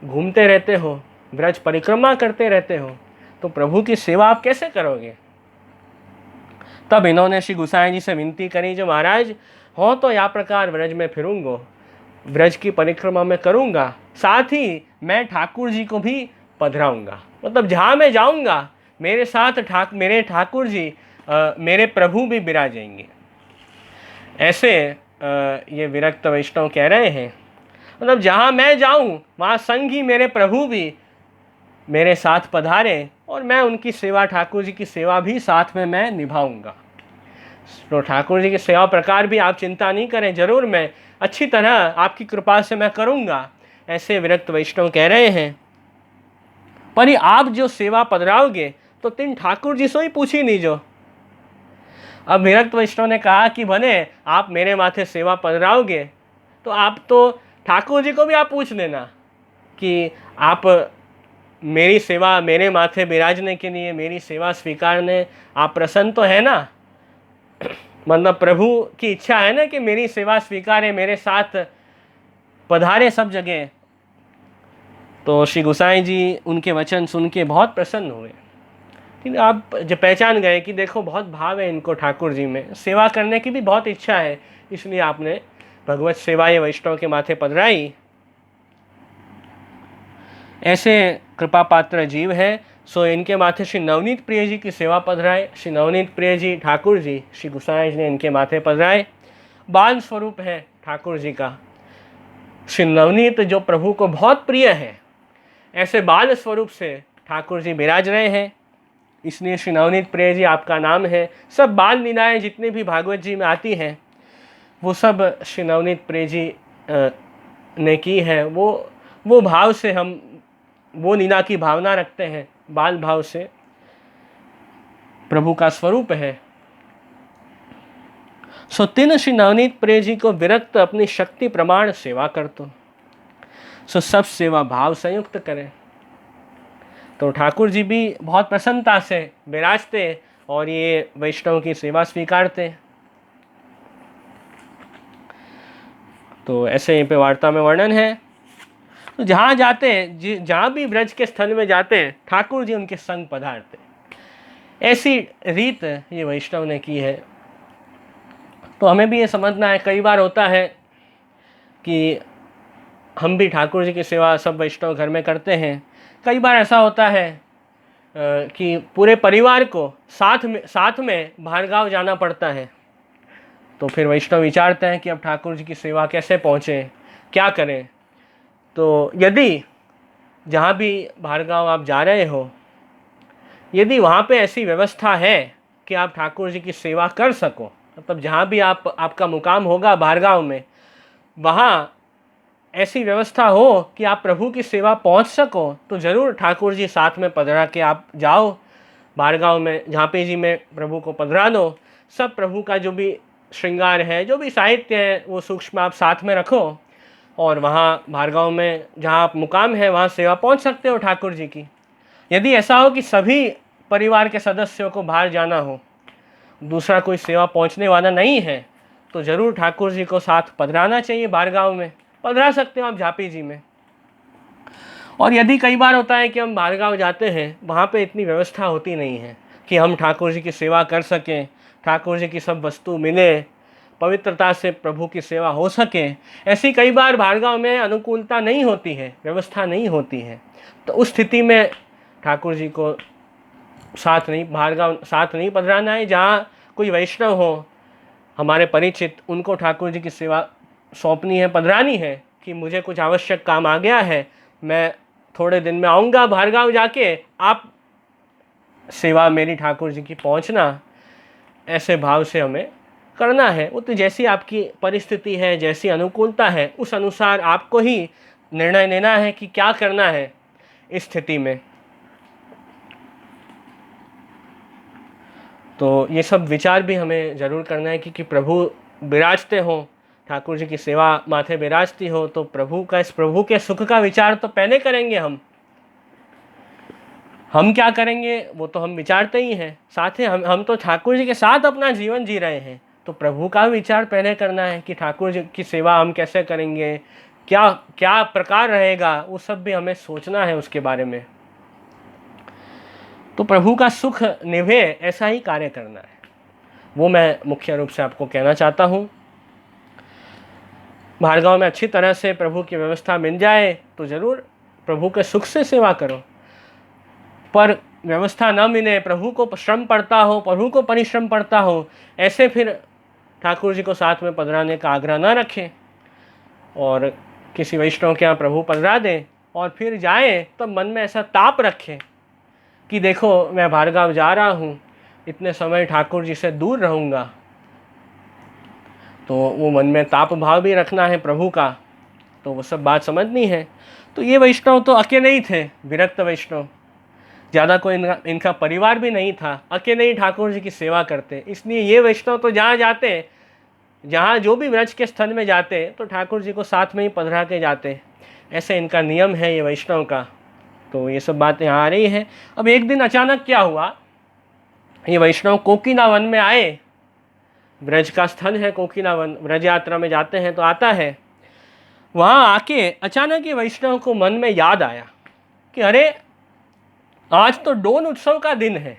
घूमते रहते हो, व्रज परिक्रमा करते रहते हो, तो प्रभु की सेवा आप कैसे करोगे। तब इन्होंने श्री गोसाई जी से विनती करी, जो महाराज हो तो या प्रकार व्रज में फिरूंगा, व्रज की परिक्रमा में करूंगा, साथ ही मैं ठाकुर जी को भी पधराऊंगा। मतलब जहाँ मैं जाऊंगा मेरे साथ मेरे ठाकुर जी, मेरे प्रभु भी विराजेंगे। ऐसे ये विरक्त वैष्णव कह रहे हैं, मतलब जहाँ मैं जाऊँ वहाँ संग ही मेरे प्रभु भी मेरे साथ पधारे और मैं उनकी सेवा, ठाकुर जी की सेवा भी साथ में मैं निभाऊंगा। तो ठाकुर जी की सेवा प्रकार भी आप चिंता नहीं करें, जरूर मैं अच्छी तरह आपकी कृपा से मैं करूंगा, ऐसे विरक्त वैष्णव कह रहे हैं। पर आप जो सेवा पधराओगे तो तीन ठाकुर जी से ही पूछी नहीं जो। अब विरक्त वैष्णव ने कहा कि भले आप मेरे माथे सेवा पधराओगे तो आप तो ठाकुर जी को भी आप पूछ लेना कि आप मेरी सेवा, मेरे माथे विराजने के लिए, मेरी सेवा स्वीकारने आप प्रसन्न तो है ना। मतलब प्रभु की इच्छा है ना कि मेरी सेवा स्वीकारे, मेरे साथ पधारे सब जगह। तो श्री गोसाई जी उनके वचन सुन के बहुत प्रसन्न हुए। लेकिन आप जब पहचान गए कि देखो बहुत भाव है इनको ठाकुर जी में, सेवा करने की भी बहुत इच्छा है, इसलिए आपने भगवत सेवा ये वैष्णव के माथे पधराई। ऐसे कृपा पात्र जीव है, सो इनके माथे श्री नवनीत प्रिय जी की सेवा पधराए। श्री नवनीत प्रिय जी ठाकुर जी श्री गोसाई जी ने इनके माथे पधराए। बाल स्वरूप है ठाकुर जी का। श्री नवनीत जो प्रभु को बहुत प्रिय है, ऐसे बाल स्वरूप से ठाकुर जी विराज रहे हैं, इसलिए श्री नवनीत प्रिय जी आपका नाम है। सब बाल लीलाएँ जितनी भी भागवत जी में आती हैं वो सब श्री नवनीत प्रिय जी ने की है। वो भाव से हम वो लीला की भावना रखते हैं, बाल भाव से प्रभु का स्वरूप है। सो तीन श्री नवनीत प्रिय जी को विरक्त अपनी शक्ति प्रमाण सेवा कर तो, सो सब सेवा भाव संयुक्त करें। तो ठाकुर जी भी बहुत प्रसन्नता से विराजते और ये वैष्णव की सेवा स्वीकारते। तो ऐसे यहाँ पे वार्ता में वर्णन है। तो जहाँ जाते, जहाँ भी ब्रज के स्थल में जाते, ठाकुर जी उनके संग पधारते। ऐसी रीत ये वैष्णव ने की है। तो हमें भी ये समझना है, कई बार होता है कि हम भी ठाकुर जी की सेवा सब वैष्णव घर में करते हैं। कई बार ऐसा होता है कि पूरे परिवार को साथ में भार्गव जाना पड़ता है। तो फिर वैष्णव विचारते हैं कि अब ठाकुर जी की सेवा कैसे पहुँचे, क्या करें। तो यदि जहाँ भी भार्गव आप जा रहे हो, यदि वहाँ पे ऐसी व्यवस्था है कि आप ठाकुर जी की सेवा कर सको, मतलब जहाँ भी आपका मुकाम होगा भार्गव में, वहाँ ऐसी व्यवस्था हो कि आप प्रभु की सेवा पहुँच सको, तो ज़रूर ठाकुर जी साथ में पधरा के आप जाओ भार्गव में, झांपी जी में प्रभु को पधरा दो। सब प्रभु का जो भी श्रृंगार है, जो भी साहित्य है, वो सूक्ष्म आप साथ में रखो और वहाँ भार्गव में जहाँ आप मुकाम है वहाँ सेवा पहुँच सकते हो ठाकुर जी की। यदि ऐसा हो कि सभी परिवार के सदस्यों को बाहर जाना हो, दूसरा कोई सेवा पहुँचने वाला नहीं है, तो ज़रूर ठाकुर जी को साथ पधराना चाहिए। भार्गव में पधरा सकते हो आप झांपी जी में। और यदि कई बार होता है कि हम भार्गव जाते हैं, वहाँ पे इतनी व्यवस्था होती नहीं है कि हम ठाकुर जी की सेवा कर सकें, ठाकुर जी की सब वस्तु मिले, पवित्रता से प्रभु की सेवा हो सके। ऐसी कई बार भार्गव में अनुकूलता नहीं होती है, व्यवस्था नहीं होती है। तो उस स्थिति में ठाकुर जी को भार्गव साथ नहीं पधराना है। जहाँ कोई वैष्णव हो हमारे परिचित, उनको ठाकुर जी की सेवा सौंपनी है, पधरानी है कि मुझे कुछ आवश्यक काम आ गया है, मैं थोड़े दिन में आऊँगा भार्गव जाके, आप सेवा मेरी ठाकुर जी की पहुँचना, ऐसे भाव से हमें करना है। वो तो जैसी आपकी परिस्थिति है, जैसी अनुकूलता है, उस अनुसार आपको ही निर्णय लेना है कि क्या करना है इस स्थिति में। तो ये सब विचार भी हमें ज़रूर करना है कि प्रभु विराजते हो, ठाकुर जी की सेवा माथे विराजती हो, तो प्रभु के सुख का विचार तो पहले करेंगे। हम क्या करेंगे वो तो हम विचारते ही हैं, साथ ही हम तो ठाकुर जी के साथ अपना जीवन जी रहे हैं, तो प्रभु का विचार पहले करना है कि ठाकुर जी की सेवा हम कैसे करेंगे, क्या क्या प्रकार रहेगा, वो सब भी हमें सोचना है उसके बारे में। तो प्रभु का सुख निभे ऐसा ही कार्य करना है, वो मैं मुख्य रूप से आपको कहना चाहता हूँ। भार्गव में अच्छी तरह से प्रभु की व्यवस्था मिल जाए तो ज़रूर प्रभु के सुख से सेवा करो। पर व्यवस्था न मिले, प्रभु को श्रम पड़ता हो, प्रभु को परिश्रम पड़ता हो, ऐसे फिर ठाकुर जी को साथ में पधराने का आग्रह न रखें और किसी वैष्णव के यहाँ प्रभु पधरा दें और फिर जाए तो मन में ऐसा ताप रखें कि देखो मैं भार्गव जा रहा हूँ, इतने समय ठाकुर जी से दूर रहूँगा। तो वो मन में ताप भाव भी रखना है प्रभु का, तो वो सब बात समझनी है। तो ये वैष्णव तो अकेले ही थे, विरक्त वैष्णव, ज़्यादा कोई इनका परिवार भी नहीं था, अकेले ही ठाकुर जी की सेवा करते। इसलिए ये वैष्णव तो जहाँ जाते, जहाँ जो भी व्रज के स्थल में जाते, तो ठाकुर जी को साथ में ही पधरा के जाते। ऐसे इनका नियम है ये वैष्णव का। तो ये सब बातें यहाँ आ रही हैं। अब एक दिन अचानक क्या हुआ, ये वैष्णव कोकिला वन में आए। व्रज का स्थल है कोकिला वन, व्रज यात्रा में जाते हैं तो आता है। वहाँ आके अचानक ये वैष्णव को मन में याद आया कि अरे आज तो डोल उत्सव का दिन है,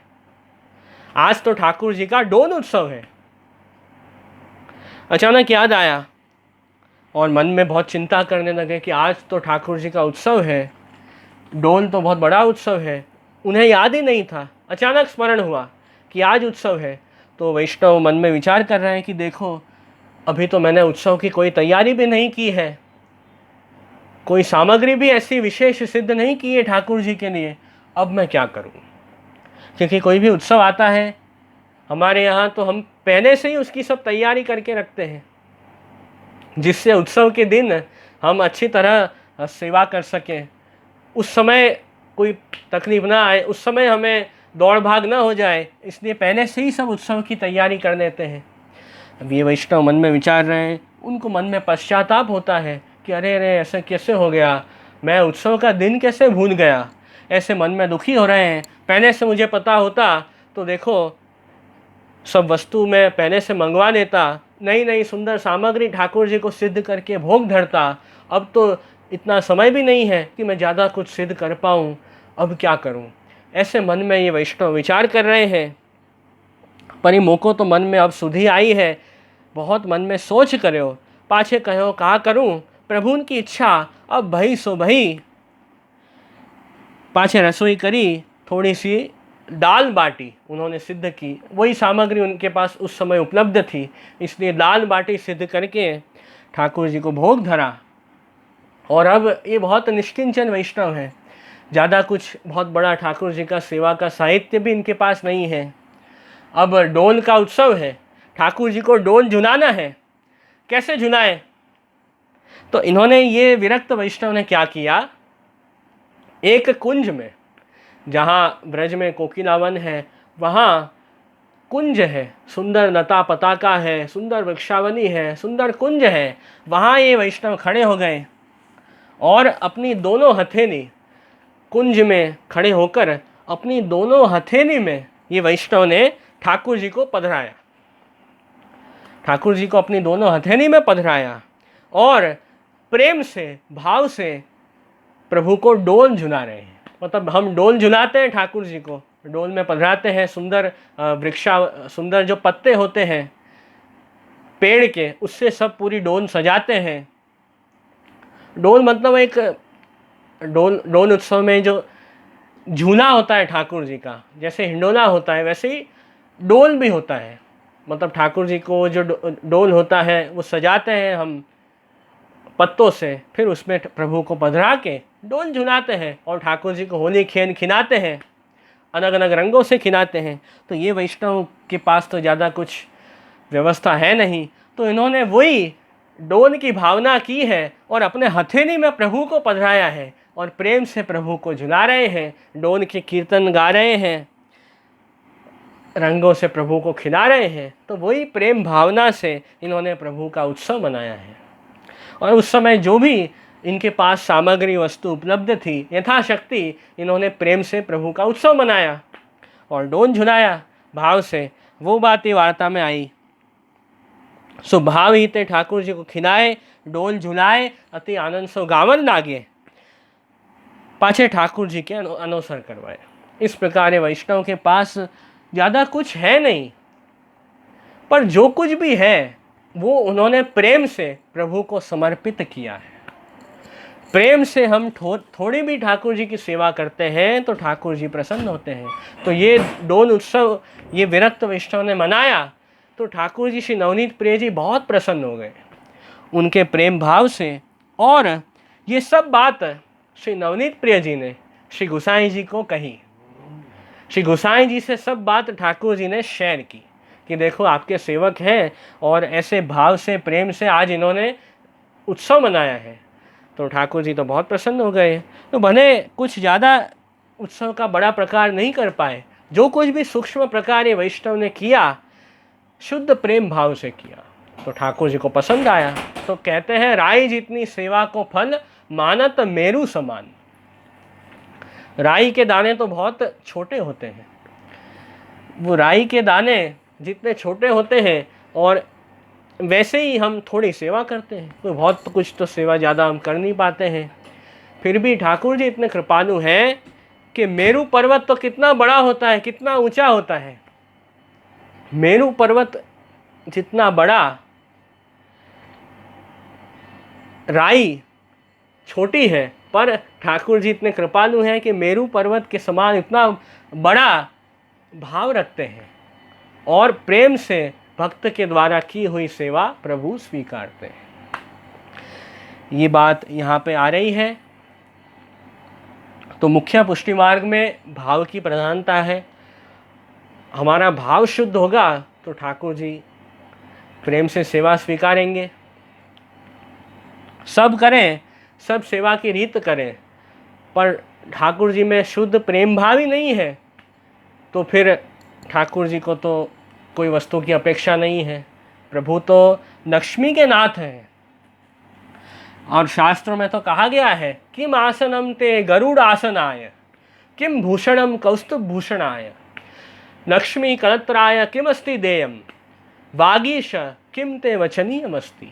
आज तो ठाकुर जी का डोल उत्सव है। अचानक याद आया और मन में बहुत चिंता करने लगे कि आज तो ठाकुर जी का उत्सव है, डोल तो बहुत बड़ा उत्सव है। उन्हें याद ही नहीं था, अचानक स्मरण हुआ कि आज उत्सव है। तो वैष्णव मन में विचार कर रहे हैं कि देखो अभी तो मैंने उत्सव की कोई तैयारी भी नहीं की है, कोई सामग्री भी ऐसी विशेष सिद्ध नहीं की है ठाकुर जी के लिए, अब मैं क्या करूं। क्योंकि कोई भी उत्सव आता है हमारे यहाँ तो हम पहले से ही उसकी सब तैयारी करके रखते हैं, जिससे उत्सव के दिन हम अच्छी तरह सेवा कर सकें। उस समय कोई तकलीफ ना आए, उस समय हमें दौड़ भाग ना हो जाए, इसलिए पहले से ही सब उत्सव की तैयारी कर लेते हैं। अब ये वैष्णव मन में विचार रहे हैं, उनको मन में पश्चाताप होता है कि अरे अरे ऐसा कैसे हो गया, मैं उत्सव का दिन कैसे भूल गया। ऐसे मन में दुखी हो रहे हैं, पहले से मुझे पता होता तो देखो सब वस्तु मैं पहले से मंगवा लेता, नई नई सुंदर सामग्री ठाकुर जी को सिद्ध करके भोग धरता। अब तो इतना समय भी नहीं है कि मैं ज़्यादा कुछ सिद्ध कर पाऊँ, अब क्या करूँ। ऐसे मन में ये वैष्णव विचार कर रहे हैं। पर मोको तो मन में अब सुधी आई है, बहुत मन में सोच करो, पाछे कहो कहा करूँ, प्रभु की इच्छा अब भई सो भई। पाछे रसोई करी, थोड़ी सी दाल बाटी उन्होंने सिद्ध की, वही सामग्री उनके पास उस समय उपलब्ध थी, इसलिए दाल बाटी सिद्ध करके ठाकुर जी को भोग धरा। और अब ये बहुत निष्किंचन वैष्णव है, ज़्यादा कुछ बहुत बड़ा ठाकुर जी का सेवा का साहित्य भी इनके पास नहीं है। अब डोल का उत्सव है, ठाकुर जी को डोल झुलाना है, कैसे झुलाएं। तो इन्होंने ये विरक्त वैष्णव ने क्या किया, एक कुंज में, जहाँ ब्रज में कोकिलावन है वहाँ कुंज है, सुंदर लता पताका है, सुंदर वृक्षावली है, सुंदर कुंज है, वहाँ ये वैष्णव खड़े हो गए और अपनी दोनों हथेली कुंज में खड़े होकर अपनी दोनों हथेली में ये वैष्णव ने ठाकुर जी को पधराया, ठाकुर जी को अपनी दोनों हथेली में पधराया और प्रेम से भाव से प्रभु को डोल झुला रहे हैं। मतलब हम डोल झुलाते हैं ठाकुर जी को, डोल में पधराते हैं, सुंदर सुंदर जो पत्ते होते हैं पेड़ के, उससे सब पूरी डोल सजाते हैं। डोल मतलब एक डोल उत्सव में जो झूला होता है ठाकुर जी का, जैसे हिंडोला होता है वैसे ही डोल भी होता है। मतलब ठाकुर जी को जो डोल होता है वो सजाते हैं हम पत्तों से, फिर उसमें प्रभु को पधरा के डोल झुलाते हैं और ठाकुर जी को होली खेल खिलाते हैं, अलग अलग रंगों से खिलाते हैं। तो ये वैष्णव के पास तो ज़्यादा कुछ व्यवस्था है नहीं, तो इन्होंने वही डोल की भावना की है और अपने हथेली में प्रभु को पधराया है और प्रेम से प्रभु को झुला रहे हैं, डोल के कीर्तन गा रहे हैं, रंगों से प्रभु को खिला रहे हैं। तो वही प्रेम भावना से इन्होंने प्रभु का उत्सव मनाया है। और उस समय जो भी इनके पास सामग्री वस्तु उपलब्ध थी, यथाशक्ति इन्होंने प्रेम से प्रभु का उत्सव मनाया और डोल झुलाया भाव से। वो बात ही वार्ता में आई, सो भाव ही ते ठाकुर जी को खिलाए, डोल झुलाए, अति आनंद सो गावन लागे, पाछे ठाकुर जी के अनुसर करवाए। इस प्रकार वैष्णव के पास ज़्यादा कुछ है नहीं, पर जो कुछ भी है वो उन्होंने प्रेम से प्रभु को समर्पित किया है। प्रेम से हम थोड़ी भी ठाकुर जी की सेवा करते हैं तो ठाकुर जी प्रसन्न होते हैं। तो ये डोल उत्सव ये विरक्त वैष्णव ने मनाया तो ठाकुर जी श्री नवनीत प्रिय जी बहुत प्रसन्न हो गए उनके प्रेम भाव से। और ये सब बात श्री नवनीत प्रिय जी ने श्री गोसाई जी को कही। श्री गोसाई जी से सब बात ठाकुर जी ने शेयर की कि देखो आपके सेवक हैं और ऐसे भाव से प्रेम से आज इन्होंने उत्सव मनाया है। तो ठाकुर जी तो बहुत प्रसन्न हो गए। तो भले कुछ ज़्यादा उत्सव का बड़ा प्रकार नहीं कर पाए, जो कुछ भी सूक्ष्म प्रकार ये वैष्णव ने किया शुद्ध प्रेम भाव से किया तो ठाकुर जी को पसंद आया। तो कहते हैं राई जितनी सेवा को फल मानत मेरू समान। राई के दाने तो बहुत छोटे होते हैं, वो राई के दाने जितने छोटे होते हैं और वैसे ही हम थोड़ी सेवा करते हैं, तो बहुत कुछ तो सेवा ज़्यादा हम कर नहीं पाते हैं। फिर भी ठाकुर जी इतने कृपालु हैं कि मेरू पर्वत तो कितना बड़ा होता है, कितना ऊंचा होता है। मेरू पर्वत जितना बड़ा, राई छोटी है, पर ठाकुर जी इतने कृपालु हैं कि मेरू पर्वत के समान इतना बड़ा भाव रखते हैं और प्रेम से भक्त के द्वारा की हुई सेवा प्रभु स्वीकारते हैं। ये बात यहाँ पे आ रही है। तो मुख्य पुष्टि मार्ग में भाव की प्रधानता है। हमारा भाव शुद्ध होगा तो ठाकुर जी प्रेम से सेवा स्वीकारेंगे। सब करें, सब सेवा की रीत करें, पर ठाकुर जी में शुद्ध प्रेम भाव ही नहीं है तो फिर ठाकुर जी को तो कोई वस्तु की अपेक्षा नहीं है। प्रभु तो लक्ष्मी के नाथ हैं। और शास्त्रों में तो कहा गया है किम आसनम ते गरुड़ आसनाय, किम भूषणम कौस्तुभ भूषणाय, लक्ष्मी कलत्राय किम अस्ति देयम, वागीश किम ते वचनीयमस्ति।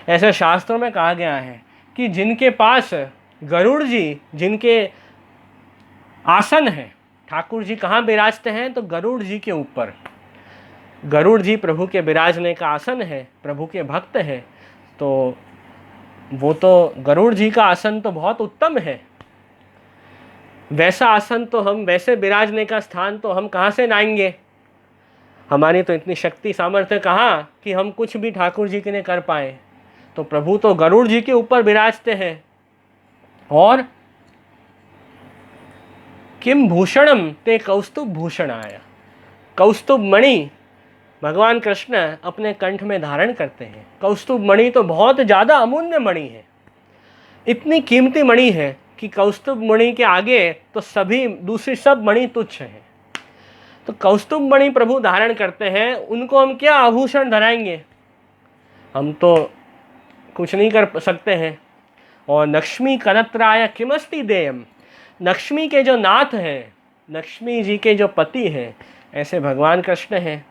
ऐसे शास्त्रों में कहा गया है कि जिनके पास गरुड़ जी, जिनके आसन है, ठाकुर जी कहाँ विराजते हैं तो गरुड़ जी के ऊपर। गरुड़ जी प्रभु के विराजने का आसन है, प्रभु के भक्त हैं, तो वो तो गरुड़ जी का आसन तो बहुत उत्तम है। वैसा आसन तो हम, वैसे विराजने का स्थान तो हम कहाँ से लाएंगे। हमारी तो इतनी शक्ति सामर्थ्य कहाँ कि हम कुछ भी ठाकुर जी के लिए कर पाए। तो प्रभु तो गरुड़ जी के ऊपर विराजते हैं। और किम भूषणम ते कौस्तुभ भूषणाय, कौस्तुभ मणि भगवान कृष्ण अपने कंठ में धारण करते हैं। कौस्तुभ मणि तो बहुत ज़्यादा अमूल्य मणि है, इतनी कीमती मणि है कि कौस्तुभ मणि के आगे तो सभी दूसरी सब मणि तुच्छ हैं। तो कौस्तुभ मणि प्रभु धारण करते हैं, उनको हम क्या आभूषण धराएंगे, हम तो कुछ नहीं कर सकते हैं। और लक्ष्मी कलत्राय किमस्ति देयम, लक्ष्मी के जो नाथ हैं, लक्ष्मी जी के जो पति हैं, ऐसे भगवान कृष्ण हैं,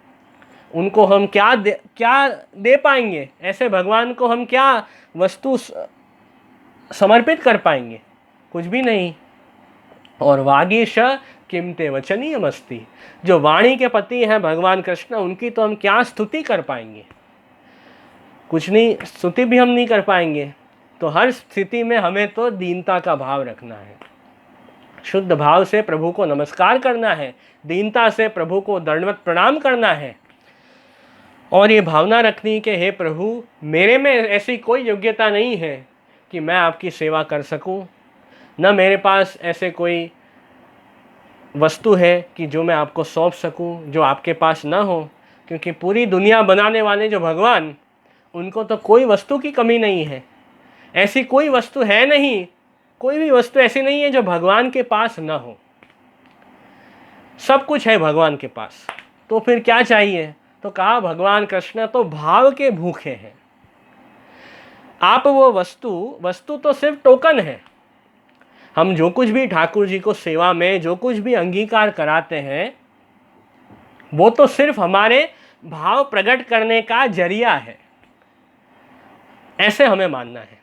उनको हम क्या दे पाएंगे। ऐसे भगवान को हम क्या वस्तु समर्पित कर पाएंगे, कुछ भी नहीं। और वागीश किमते वचनीयमस्ति, जो वाणी के पति हैं भगवान कृष्ण, उनकी तो हम क्या स्तुति कर पाएंगे, कुछ नहीं, स्तुति भी हम नहीं कर पाएंगे। तो हर स्थिति में हमें तो दीनता का भाव रखना है, शुद्ध भाव से प्रभु को नमस्कार करना है, दीनता से प्रभु को दंडवत प्रणाम करना है। और ये भावना रखनी कि हे प्रभु, मेरे में ऐसी कोई योग्यता नहीं है कि मैं आपकी सेवा कर सकूं, न मेरे पास ऐसे कोई वस्तु है कि जो मैं आपको सौंप सकूं, जो आपके पास न हो। क्योंकि पूरी दुनिया बनाने वाले जो भगवान, उनको तो कोई वस्तु की कमी नहीं है। ऐसी कोई वस्तु है नहीं, कोई भी वस्तु ऐसी नहीं है जो भगवान के पास न हो, सब कुछ है भगवान के पास। तो फिर क्या चाहिए। तो कहा भगवान कृष्ण तो भाव के भूखे हैं। आप वो वस्तु तो सिर्फ टोकन है। हम जो कुछ भी ठाकुर जी को सेवा में जो कुछ भी अंगीकार कराते हैं, वो तो सिर्फ हमारे भाव प्रकट करने का जरिया है, ऐसे हमें मानना है।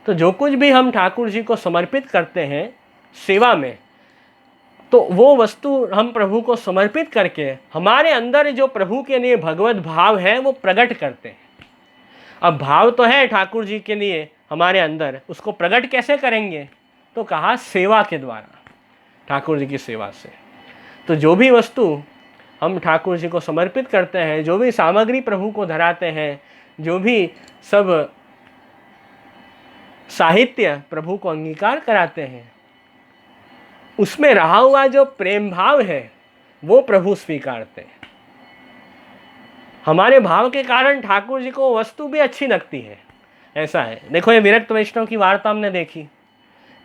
तो जो कुछ भी हम ठाकुर जी को समर्पित करते हैं सेवा में, तो वो वस्तु हम प्रभु को समर्पित करके हमारे अंदर जो प्रभु के लिए भगवत भाव है वो प्रकट करते हैं। अब भाव तो है ठाकुर जी के लिए हमारे अंदर, उसको प्रकट कैसे करेंगे। तो कहा सेवा के द्वारा, ठाकुर जी की सेवा से। तो जो भी वस्तु हम ठाकुर जी को समर्पित करते हैं, जो भी सामग्री प्रभु को धराते हैं, जो भी सब साहित्य प्रभु को अंगीकार कराते हैं, उसमें रहा हुआ जो प्रेम भाव है वो प्रभु स्वीकारते हैं। हमारे भाव के कारण ठाकुर जी को वस्तु भी अच्छी लगती है, ऐसा है। देखो ये विरक्त वैष्णव की वार्ता हमने देखी,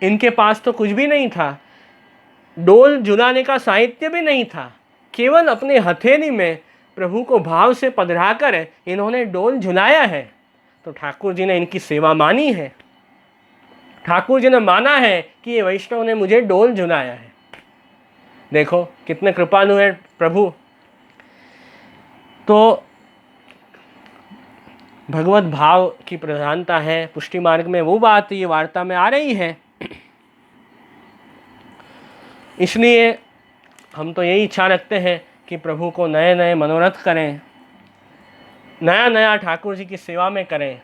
इनके पास तो कुछ भी नहीं था, डोल झुलाने का साहित्य भी नहीं था, केवल अपने हथेली में प्रभु को भाव से पधराकर इन्होंने डोल झुलाया है। तो ठाकुर जी ने इनकी सेवा मानी है, ठाकुर जी ने माना है कि ये वैष्णव ने मुझे डोल झुलाया है। देखो कितने कृपालु है प्रभु। तो भगवत भाव की प्रधानता है पुष्टि मार्ग में, वो बात ये वार्ता में आ रही है। इसलिए हम तो यही इच्छा रखते हैं कि प्रभु को नए नए मनोरथ करें, नया नया ठाकुर जी की सेवा में करें।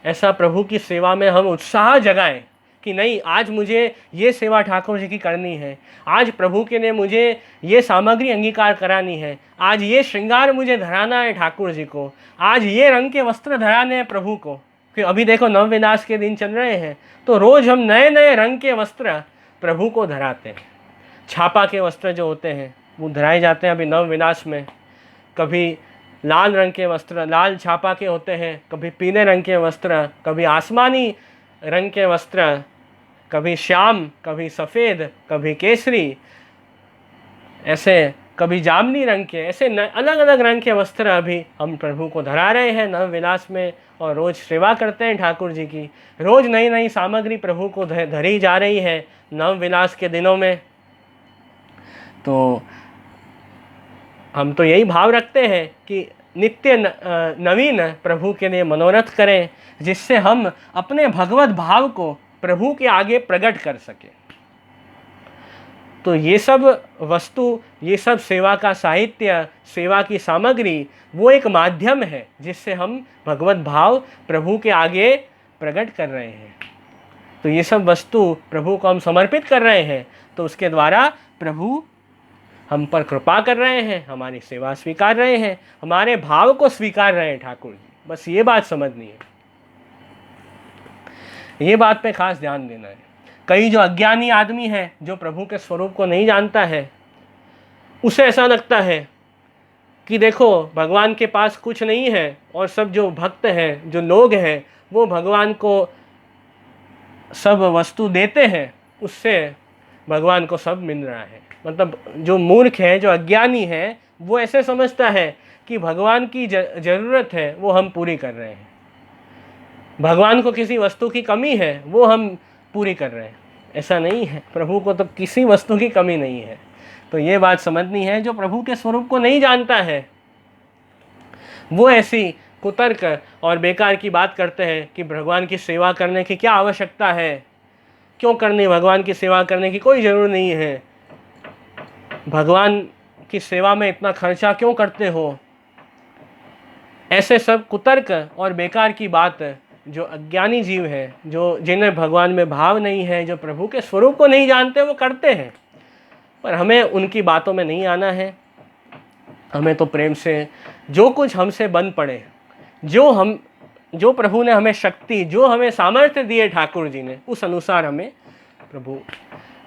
ऐसा प्रभु की सेवा में हम उत्साह जगाएं कि नहीं, आज मुझे ये सेवा ठाकुर जी की करनी है, आज प्रभु के लिए मुझे ये सामग्री अंगीकार करानी है, आज ये श्रृंगार मुझे धराना है ठाकुर जी को, आज ये रंग के वस्त्र धराने हैं प्रभु को। कि अभी देखो नवविलास के दिन चल रहे हैं, तो रोज़ हम नए नए रंग के वस्त्र प्रभु को धराते हैं। छापा के वस्त्र जो होते हैं वो धराए जाते हैं अभी नवविलास में। कभी लाल रंग के वस्त्र, लाल छापा के होते हैं, कभी पीले रंग के वस्त्र, कभी आसमानी रंग के वस्त्र, कभी श्याम, कभी सफ़ेद, कभी केसरी, ऐसे कभी जामनी रंग के, ऐसे अलग अलग रंग के वस्त्र अभी हम प्रभु को धरा रहे हैं नव विलास में, और रोज़ सेवा करते हैं ठाकुर जी की। रोज़ नई नई सामग्री प्रभु को धरी जा रही है नव विलास के दिनों में। तो हम तो यही भाव रखते हैं कि नित्य नवीन प्रभु के लिए मनोरथ करें, जिससे हम अपने भगवत भाव को प्रभु के आगे प्रकट कर सकें। तो ये सब वस्तु, ये सब सेवा का साहित्य, सेवा की सामग्री, वो एक माध्यम है जिससे हम भगवत भाव प्रभु के आगे प्रकट कर रहे हैं। तो ये सब वस्तु प्रभु को हम समर्पित कर रहे हैं, तो उसके द्वारा प्रभु हम पर कृपा कर रहे हैं, हमारी सेवा स्वीकार रहे हैं, हमारे भाव को स्वीकार रहे हैं ठाकुर जी। बस ये बात समझनी है, ये बात पे खास ध्यान देना है। कई जो अज्ञानी आदमी है, जो प्रभु के स्वरूप को नहीं जानता है, उसे ऐसा लगता है कि देखो भगवान के पास कुछ नहीं है, और सब जो भक्त हैं, जो लोग हैं, वो भगवान को सब वस्तु देते हैं, उससे भगवान को सब मिल रहा है। मतलब जो मूर्ख है, जो अज्ञानी है, वो ऐसे समझता है कि भगवान की ज़रूरत है, वो हम पूरी कर रहे हैं, भगवान को किसी वस्तु की कमी है, वो हम पूरी कर रहे हैं। ऐसा नहीं है, प्रभु को तो किसी वस्तु की कमी नहीं है। तो ये बात समझनी है। जो प्रभु के स्वरूप को नहीं जानता है, वो ऐसी कुतर्क और बेकार की बात करते हैं कि भगवान की सेवा करने की क्या आवश्यकता है, क्यों करनी, भगवान की सेवा करने की कोई ज़रूरत नहीं है, भगवान की सेवा में इतना खर्चा क्यों करते हो। ऐसे सब कुतर्क और बेकार की बात जो अज्ञानी जीव है, जो जिन्हें भगवान में भाव नहीं है, जो प्रभु के स्वरूप को नहीं जानते, वो करते हैं। पर हमें उनकी बातों में नहीं आना है। हमें तो प्रेम से जो कुछ हमसे बन पड़े, जो प्रभु ने हमें शक्ति, जो हमें सामर्थ्य दिए ठाकुर जी ने, उस अनुसार हमें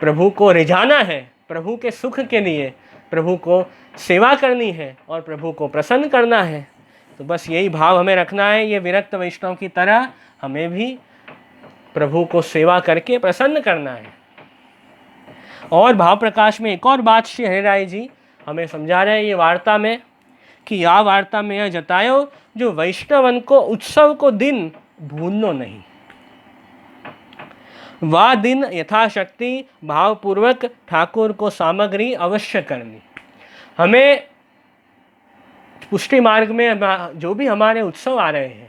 प्रभु को रिझाना है, प्रभु के सुख के लिए प्रभु को सेवा करनी है और प्रभु को प्रसन्न करना है। तो बस यही भाव हमें रखना है। ये विरक्त वैष्णव की तरह हमें भी प्रभु को सेवा करके प्रसन्न करना है। और भाव प्रकाश में एक और बात श्री हरिराय जी हमें समझा रहे हैं ये वार्ता में, कि या वार्ता में यह जतायो जो वैष्णवन को उत्सव को दिन भूलनो नहीं, वह दिन यथाशक्ति भावपूर्वक ठाकुर को सामग्री अवश्य करनी। हमें पुष्टि मार्ग में जो भी हमारे उत्सव आ रहे हैं,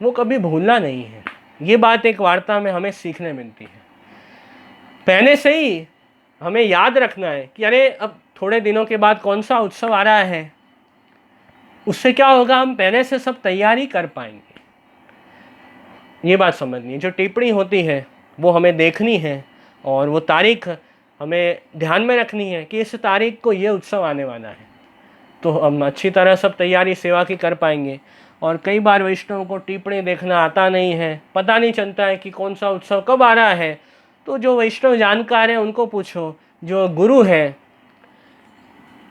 वो कभी भूलना नहीं है। ये बात एक वार्ता में हमें सीखने मिलती है। पहले से ही हमें याद रखना है कि अरे अब थोड़े दिनों के बाद कौन सा उत्सव आ रहा है, उससे क्या होगा, हम पहले से सब तैयारी कर पाएंगे। ये बात समझनी है। जो टिप्पणी होती है वो हमें देखनी है, और वो तारीख हमें ध्यान में रखनी है कि इस तारीख को ये उत्सव आने वाला है, तो हम अच्छी तरह सब तैयारी सेवा की कर पाएंगे। और कई बार वैष्णव को टिप्पणी देखना आता नहीं है, पता नहीं चलता है कि कौन सा उत्सव कब आ रहा है। तो जो वैष्णव जानकार हैं उनको पूछो, जो गुरु हैं,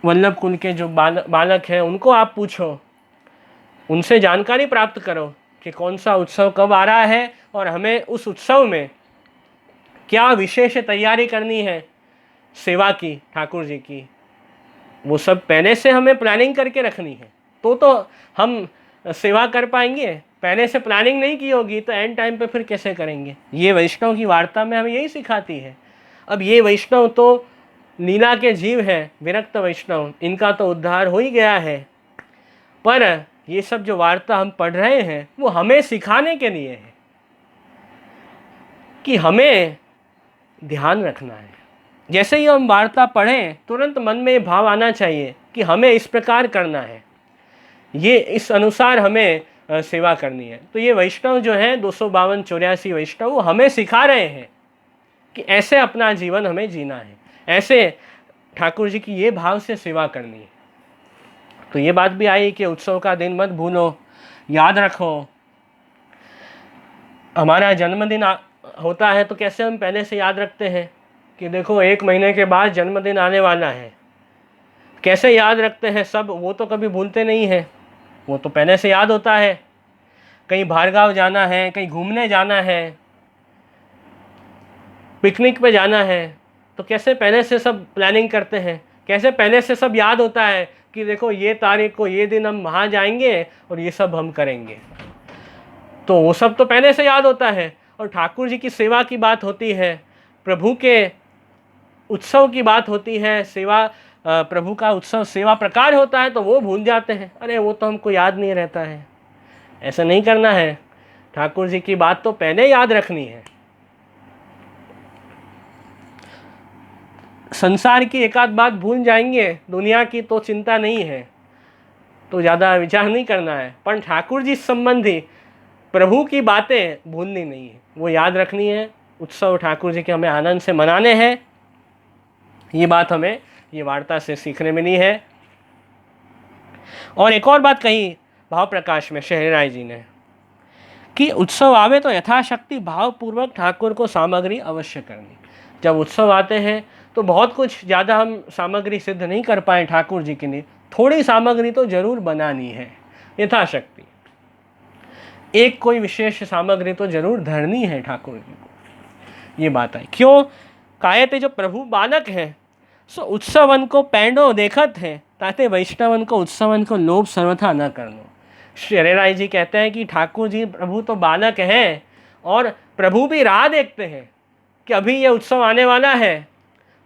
वल्लभ कुल के जो बालक हैं, उनको आप पूछो, उनसे जानकारी प्राप्त करो कि कौन सा उत्सव कब आ रहा है, और हमें उस उत्सव में क्या विशेष तैयारी करनी है सेवा की, ठाकुर जी की। वो सब पहले से हमें प्लानिंग करके रखनी है, तो हम सेवा कर पाएंगे। पहले से प्लानिंग नहीं की होगी तो एंड टाइम पे फिर कैसे करेंगे। ये वैष्णव की वार्ता में हमें यही सिखाती है। अब ये वैष्णव तो लीला के जीव हैं, विरक्त वैष्णव, इनका तो उद्धार हो ही गया है, पर ये सब जो वार्ता हम पढ़ रहे हैं वो हमें सिखाने के लिए है कि हमें ध्यान रखना है। जैसे ही हम वार्ता पढ़ें, तुरंत मन में भाव आना चाहिए कि हमें इस प्रकार करना है, ये इस अनुसार हमें सेवा करनी है। तो ये वैष्णव जो हैं 252-84 वैष्णव, वो हमें सिखा रहे हैं कि ऐसे अपना जीवन हमें जीना है, ऐसे ठाकुर जी की ये भाव से सेवा करनी है। तो ये बात भी आई कि उत्सव का दिन मत भूलो, याद रखो। हमारा जन्मदिन होता है तो कैसे हम पहले से याद रखते हैं कि देखो 1 महीने के बाद जन्मदिन आने वाला है, कैसे याद रखते हैं सब, वो तो कभी भूलते नहीं हैं, वो तो पहले से याद होता है। कहीं बाहर गाँव जाना है, कहीं घूमने जाना है, पिकनिक पे जाना है तो कैसे पहले से सब प्लानिंग करते हैं, कैसे पहले से सब याद होता है कि देखो ये तारीख को ये दिन हम वहाँ जाएंगे और ये सब हम करेंगे। तो वो सब तो पहले से याद होता है। और ठाकुर जी की सेवा की बात होती है, प्रभु के उत्सव की बात होती है, सेवा प्रभु का उत्सव सेवा प्रकार होता है, तो वो भूल जाते हैं, अरे वो तो हमको याद नहीं रहता है। ऐसा नहीं करना है, ठाकुर जी की बात तो पहले याद रखनी है। संसार की एक आध बात भूल जाएंगे, दुनिया की तो चिंता नहीं है, तो ज़्यादा विचार नहीं करना है। पर ठाकुर जी संबंधी प्रभु की बातें भूलनी नहीं है, वो याद रखनी है। उत्सव ठाकुर जी के हमें आनंद से मनाने हैं, ये बात हमें ये वार्ता से सीखने मिली है। और एक और बात कही भाव प्रकाश में शहरी राय जी ने कि उत्सव आवे तो यथाशक्ति भावपूर्वक ठाकुर को सामग्री अवश्य करनी। जब उत्सव आते हैं तो बहुत कुछ ज़्यादा हम सामग्री सिद्ध नहीं कर पाए ठाकुर जी के लिए, थोड़ी सामग्री तो जरूर बनानी है यथाशक्ति, एक कोई विशेष सामग्री तो जरूर धरनी है ठाकुर जी को। ये बात है क्यों कायते जो प्रभु बालक है सो उत्सवन को पैंडो देखत है, ताते वैष्णवन को उत्सवन को लोभ सर्वथा न करनो। श्री राय जी कहते हैं कि ठाकुर जी प्रभु तो बालक हैं और प्रभु भी राह देखते हैं कि अभी ये उत्सव आने वाला है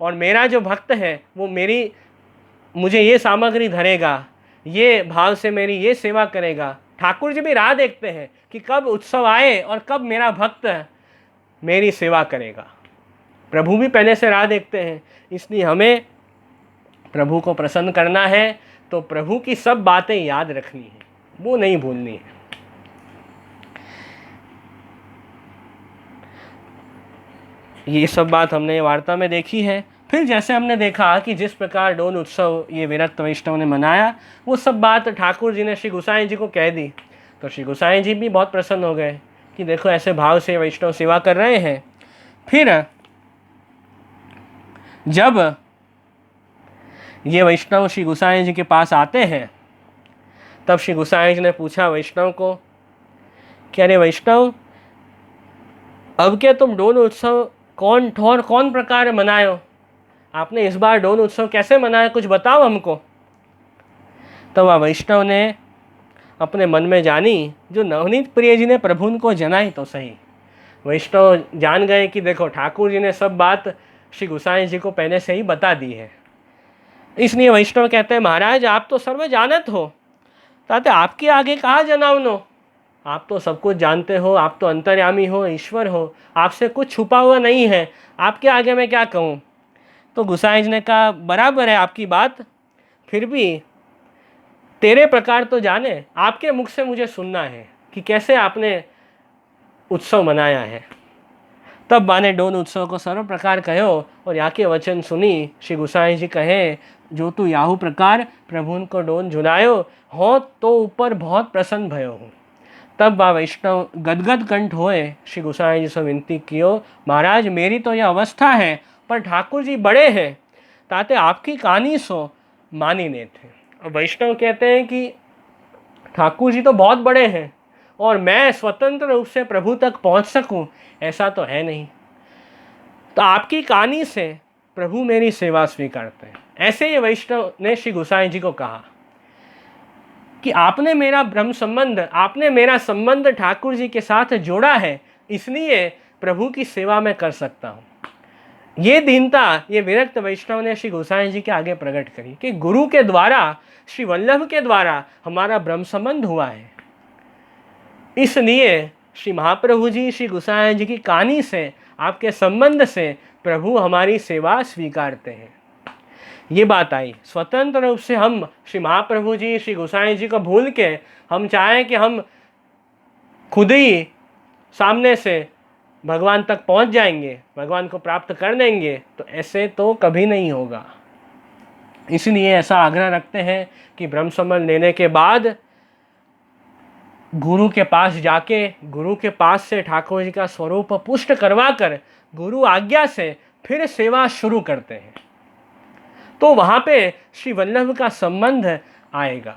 और मेरा जो भक्त है वो मुझे ये सामग्री धरेगा, ये भाव से मेरी ये सेवा करेगा। ठाकुर जी भी राह देखते हैं कि कब उत्सव आए और कब मेरा भक्त मेरी सेवा करेगा। प्रभु भी पहले से राह देखते हैं, इसलिए हमें प्रभु को प्रसन्न करना है तो प्रभु की सब बातें याद रखनी है, वो नहीं भूलनी है। ये सब बात हमने वार्ता में देखी है। फिर जैसे हमने देखा कि जिस प्रकार डोल उत्सव ये विरक्त वैष्णव ने मनाया, वो सब बात ठाकुर जी ने श्री गोसाई जी को कह दी, तो श्री गोसाई जी भी बहुत प्रसन्न हो गए कि देखो ऐसे भाव से वैष्णव सेवा कर रहे हैं। फिर जब ये वैष्णव श्री गोसाई जी के पास आते हैं तब श्री गोसाई जी ने पूछा वैष्णव को कि अरे वैष्णव, अब क्या तुम डोल उत्सव कौन प्रकार मनायो, आपने इस बार डोल उत्सव कैसे मनाया, कुछ बताओ हमको। तब वह वैष्णव ने अपने मन में जानी जो नवनीत प्रिय जी ने प्रभु को जनाई तो सही। वैष्णव जान गए कि देखो ठाकुर जी ने सब बात श्री गोसाई जी को पहले से ही बता दी है। इसलिए वैष्णव कहते हैं महाराज आप तो सर्व जानत हो, ताते आपके आगे कहाँ जनावनो, आप तो सब कुछ जानते हो, आप तो अंतर्यामी हो, ईश्वर हो, आपसे कुछ छुपा हुआ नहीं है, आपके आगे मैं क्या कहूँ। तो गोसाई जी ने कहा बराबर है आपकी बात, फिर भी तेरे प्रकार तो जाने, आपके मुख से मुझे सुनना है कि कैसे आपने उत्सव मनाया है। तब बाने डोल उत्सव को सर्व प्रकार कहो और यहाँ के वचन सुनी श्री गोसाई जी कहे जो तू याहू प्रकार प्रभु को डोल झुलायो हो तो ऊपर बहुत प्रसन्न भयो हूँ। तब बा वैष्णव गदगद कंठ होए श्री गोसाई जी से विनती कियो महाराज मेरी तो यह अवस्था है, पर ठाकुर जी बड़े हैं, ताते आपकी कहानी सो मानी ने थे। और वैष्णव कहते हैं कि ठाकुर जी तो बहुत बड़े हैं और मैं स्वतंत्र रूप से प्रभु तक पहुंच सकूं ऐसा तो है नहीं, तो आपकी कहानी से प्रभु मेरी सेवा स्वीकारते हैं। ऐसे ही वैष्णव ने श्री गोसाई जी को कहा कि आपने मेरा ब्रह्म संबंध, आपने मेरा संबंध ठाकुर जी के साथ जोड़ा है, इसलिए प्रभु की सेवा मैं कर सकता हूँ। ये दीनता ये विरक्त वैष्णव ने श्री गोसाई जी के आगे प्रकट करी कि गुरु के द्वारा, श्री वल्लभ के द्वारा हमारा ब्रह्म संबंध हुआ है, इसलिए श्री महाप्रभु जी श्री गोसाई जी की कहानी से, आपके संबंध से प्रभु हमारी सेवा स्वीकारते हैं। ये बात आई। स्वतंत्र रूप से हम श्री महाप्रभु जी श्री गोसाई जी को भूल के हम चाहें कि हम खुद ही सामने से भगवान तक पहुंच जाएंगे, भगवान को प्राप्त कर देंगे, तो ऐसे तो कभी नहीं होगा। इसलिए ऐसा आग्रह रखते हैं कि ब्रह्म संबंध लेने के बाद गुरु के पास जाके, गुरु के पास से ठाकुर जी का स्वरूप पुष्ट करवा कर गुरु आज्ञा से फिर सेवा शुरू करते हैं, तो वहाँ पे श्री वल्लभ का संबंध आएगा।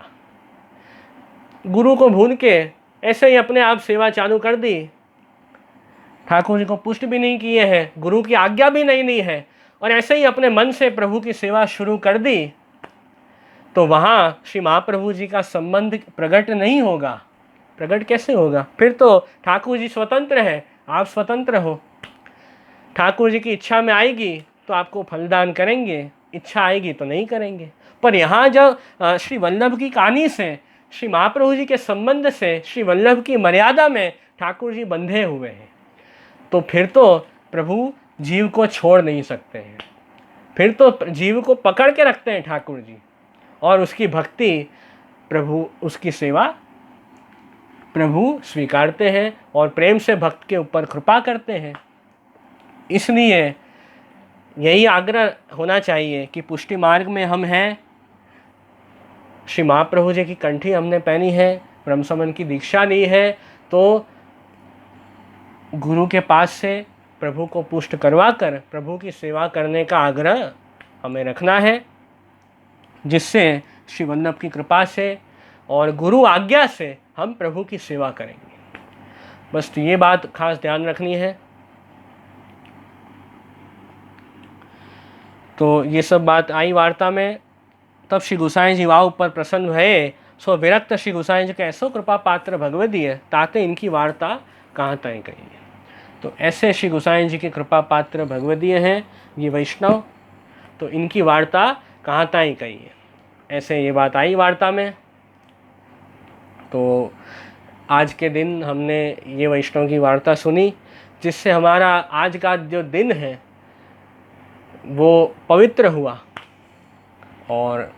गुरु को भूल के ऐसे ही अपने आप सेवा चालू कर दी ठाकुर जी को पुष्ट भी नहीं किए हैं, गुरु की आज्ञा भी नहीं ली है, और ऐसे ही अपने मन से प्रभु की सेवा शुरू कर दी, तो वहाँ श्री महाप्रभु जी का संबंध प्रकट नहीं होगा। प्रकट कैसे होगा? फिर तो ठाकुर जी स्वतंत्र है, आप स्वतंत्र हो। ठाकुर जी की इच्छा में आएगी तो आपको फलदान करेंगे, इच्छा आएगी तो नहीं करेंगे। पर यहाँ जब श्री वल्लभ की कहानी से, श्री महाप्रभु जी के संबंध से, श्री वल्लभ की मर्यादा में ठाकुर जी बंधे हुए हैं, तो फिर तो प्रभु जीव को छोड़ नहीं सकते हैं, फिर तो जीव को पकड़ के रखते हैं ठाकुर जी, और उसकी भक्ति प्रभु, उसकी सेवा प्रभु स्वीकारते हैं और प्रेम से भक्त के ऊपर कृपा करते हैं। इसलिए यही आग्रह होना चाहिए कि पुष्टि मार्ग में हम हैं, श्री महाप्रभु जी की कंठी हमने पहनी है, ब्रह्मसमन की दीक्षा ली है, तो गुरु के पास से प्रभु को पुष्ट करवा कर प्रभु की सेवा करने का आग्रह हमें रखना है, जिससे श्री वल्लभ की कृपा से और गुरु आज्ञा से हम प्रभु की सेवा करेंगे। बस तो ये बात खास ध्यान रखनी है। तो ये सब बात आई वार्ता में। तब श्री गोसाई जी वाव पर प्रसन्न भये, सो विरक्त श्री गोसाई जी के ऐसो कृपा पात्र भगवदीय, ताते इनकी वार्ता कहाँ तय कही। तो ऐसे श्री गोसाई जी के कृपा पात्र भगवदीय हैं ये वैष्णव, तो इनकी वार्ता कहाँ तय कही है, ऐसे ये बात आई वार्ता में। तो आज के दिन हमने ये वैष्णव की वार्ता सुनी, जिससे हमारा आज का जो दिन है वो पवित्र हुआ, और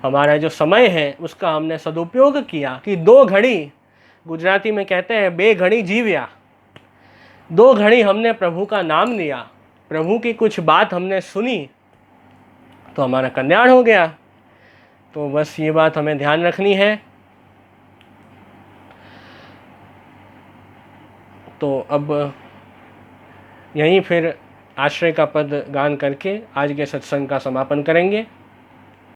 हमारा जो समय है उसका हमने सदुपयोग किया कि 2 घड़ी, गुजराती में कहते हैं बे घड़ी जीव्या, 2 घड़ी हमने प्रभु का नाम लिया, प्रभु की कुछ बात हमने सुनी, तो हमारा कल्याण हो गया। तो बस ये बात हमें ध्यान रखनी है। तो अब यहीं फिर आश्रय का पद गान करके आज के सत्संग का समापन करेंगे।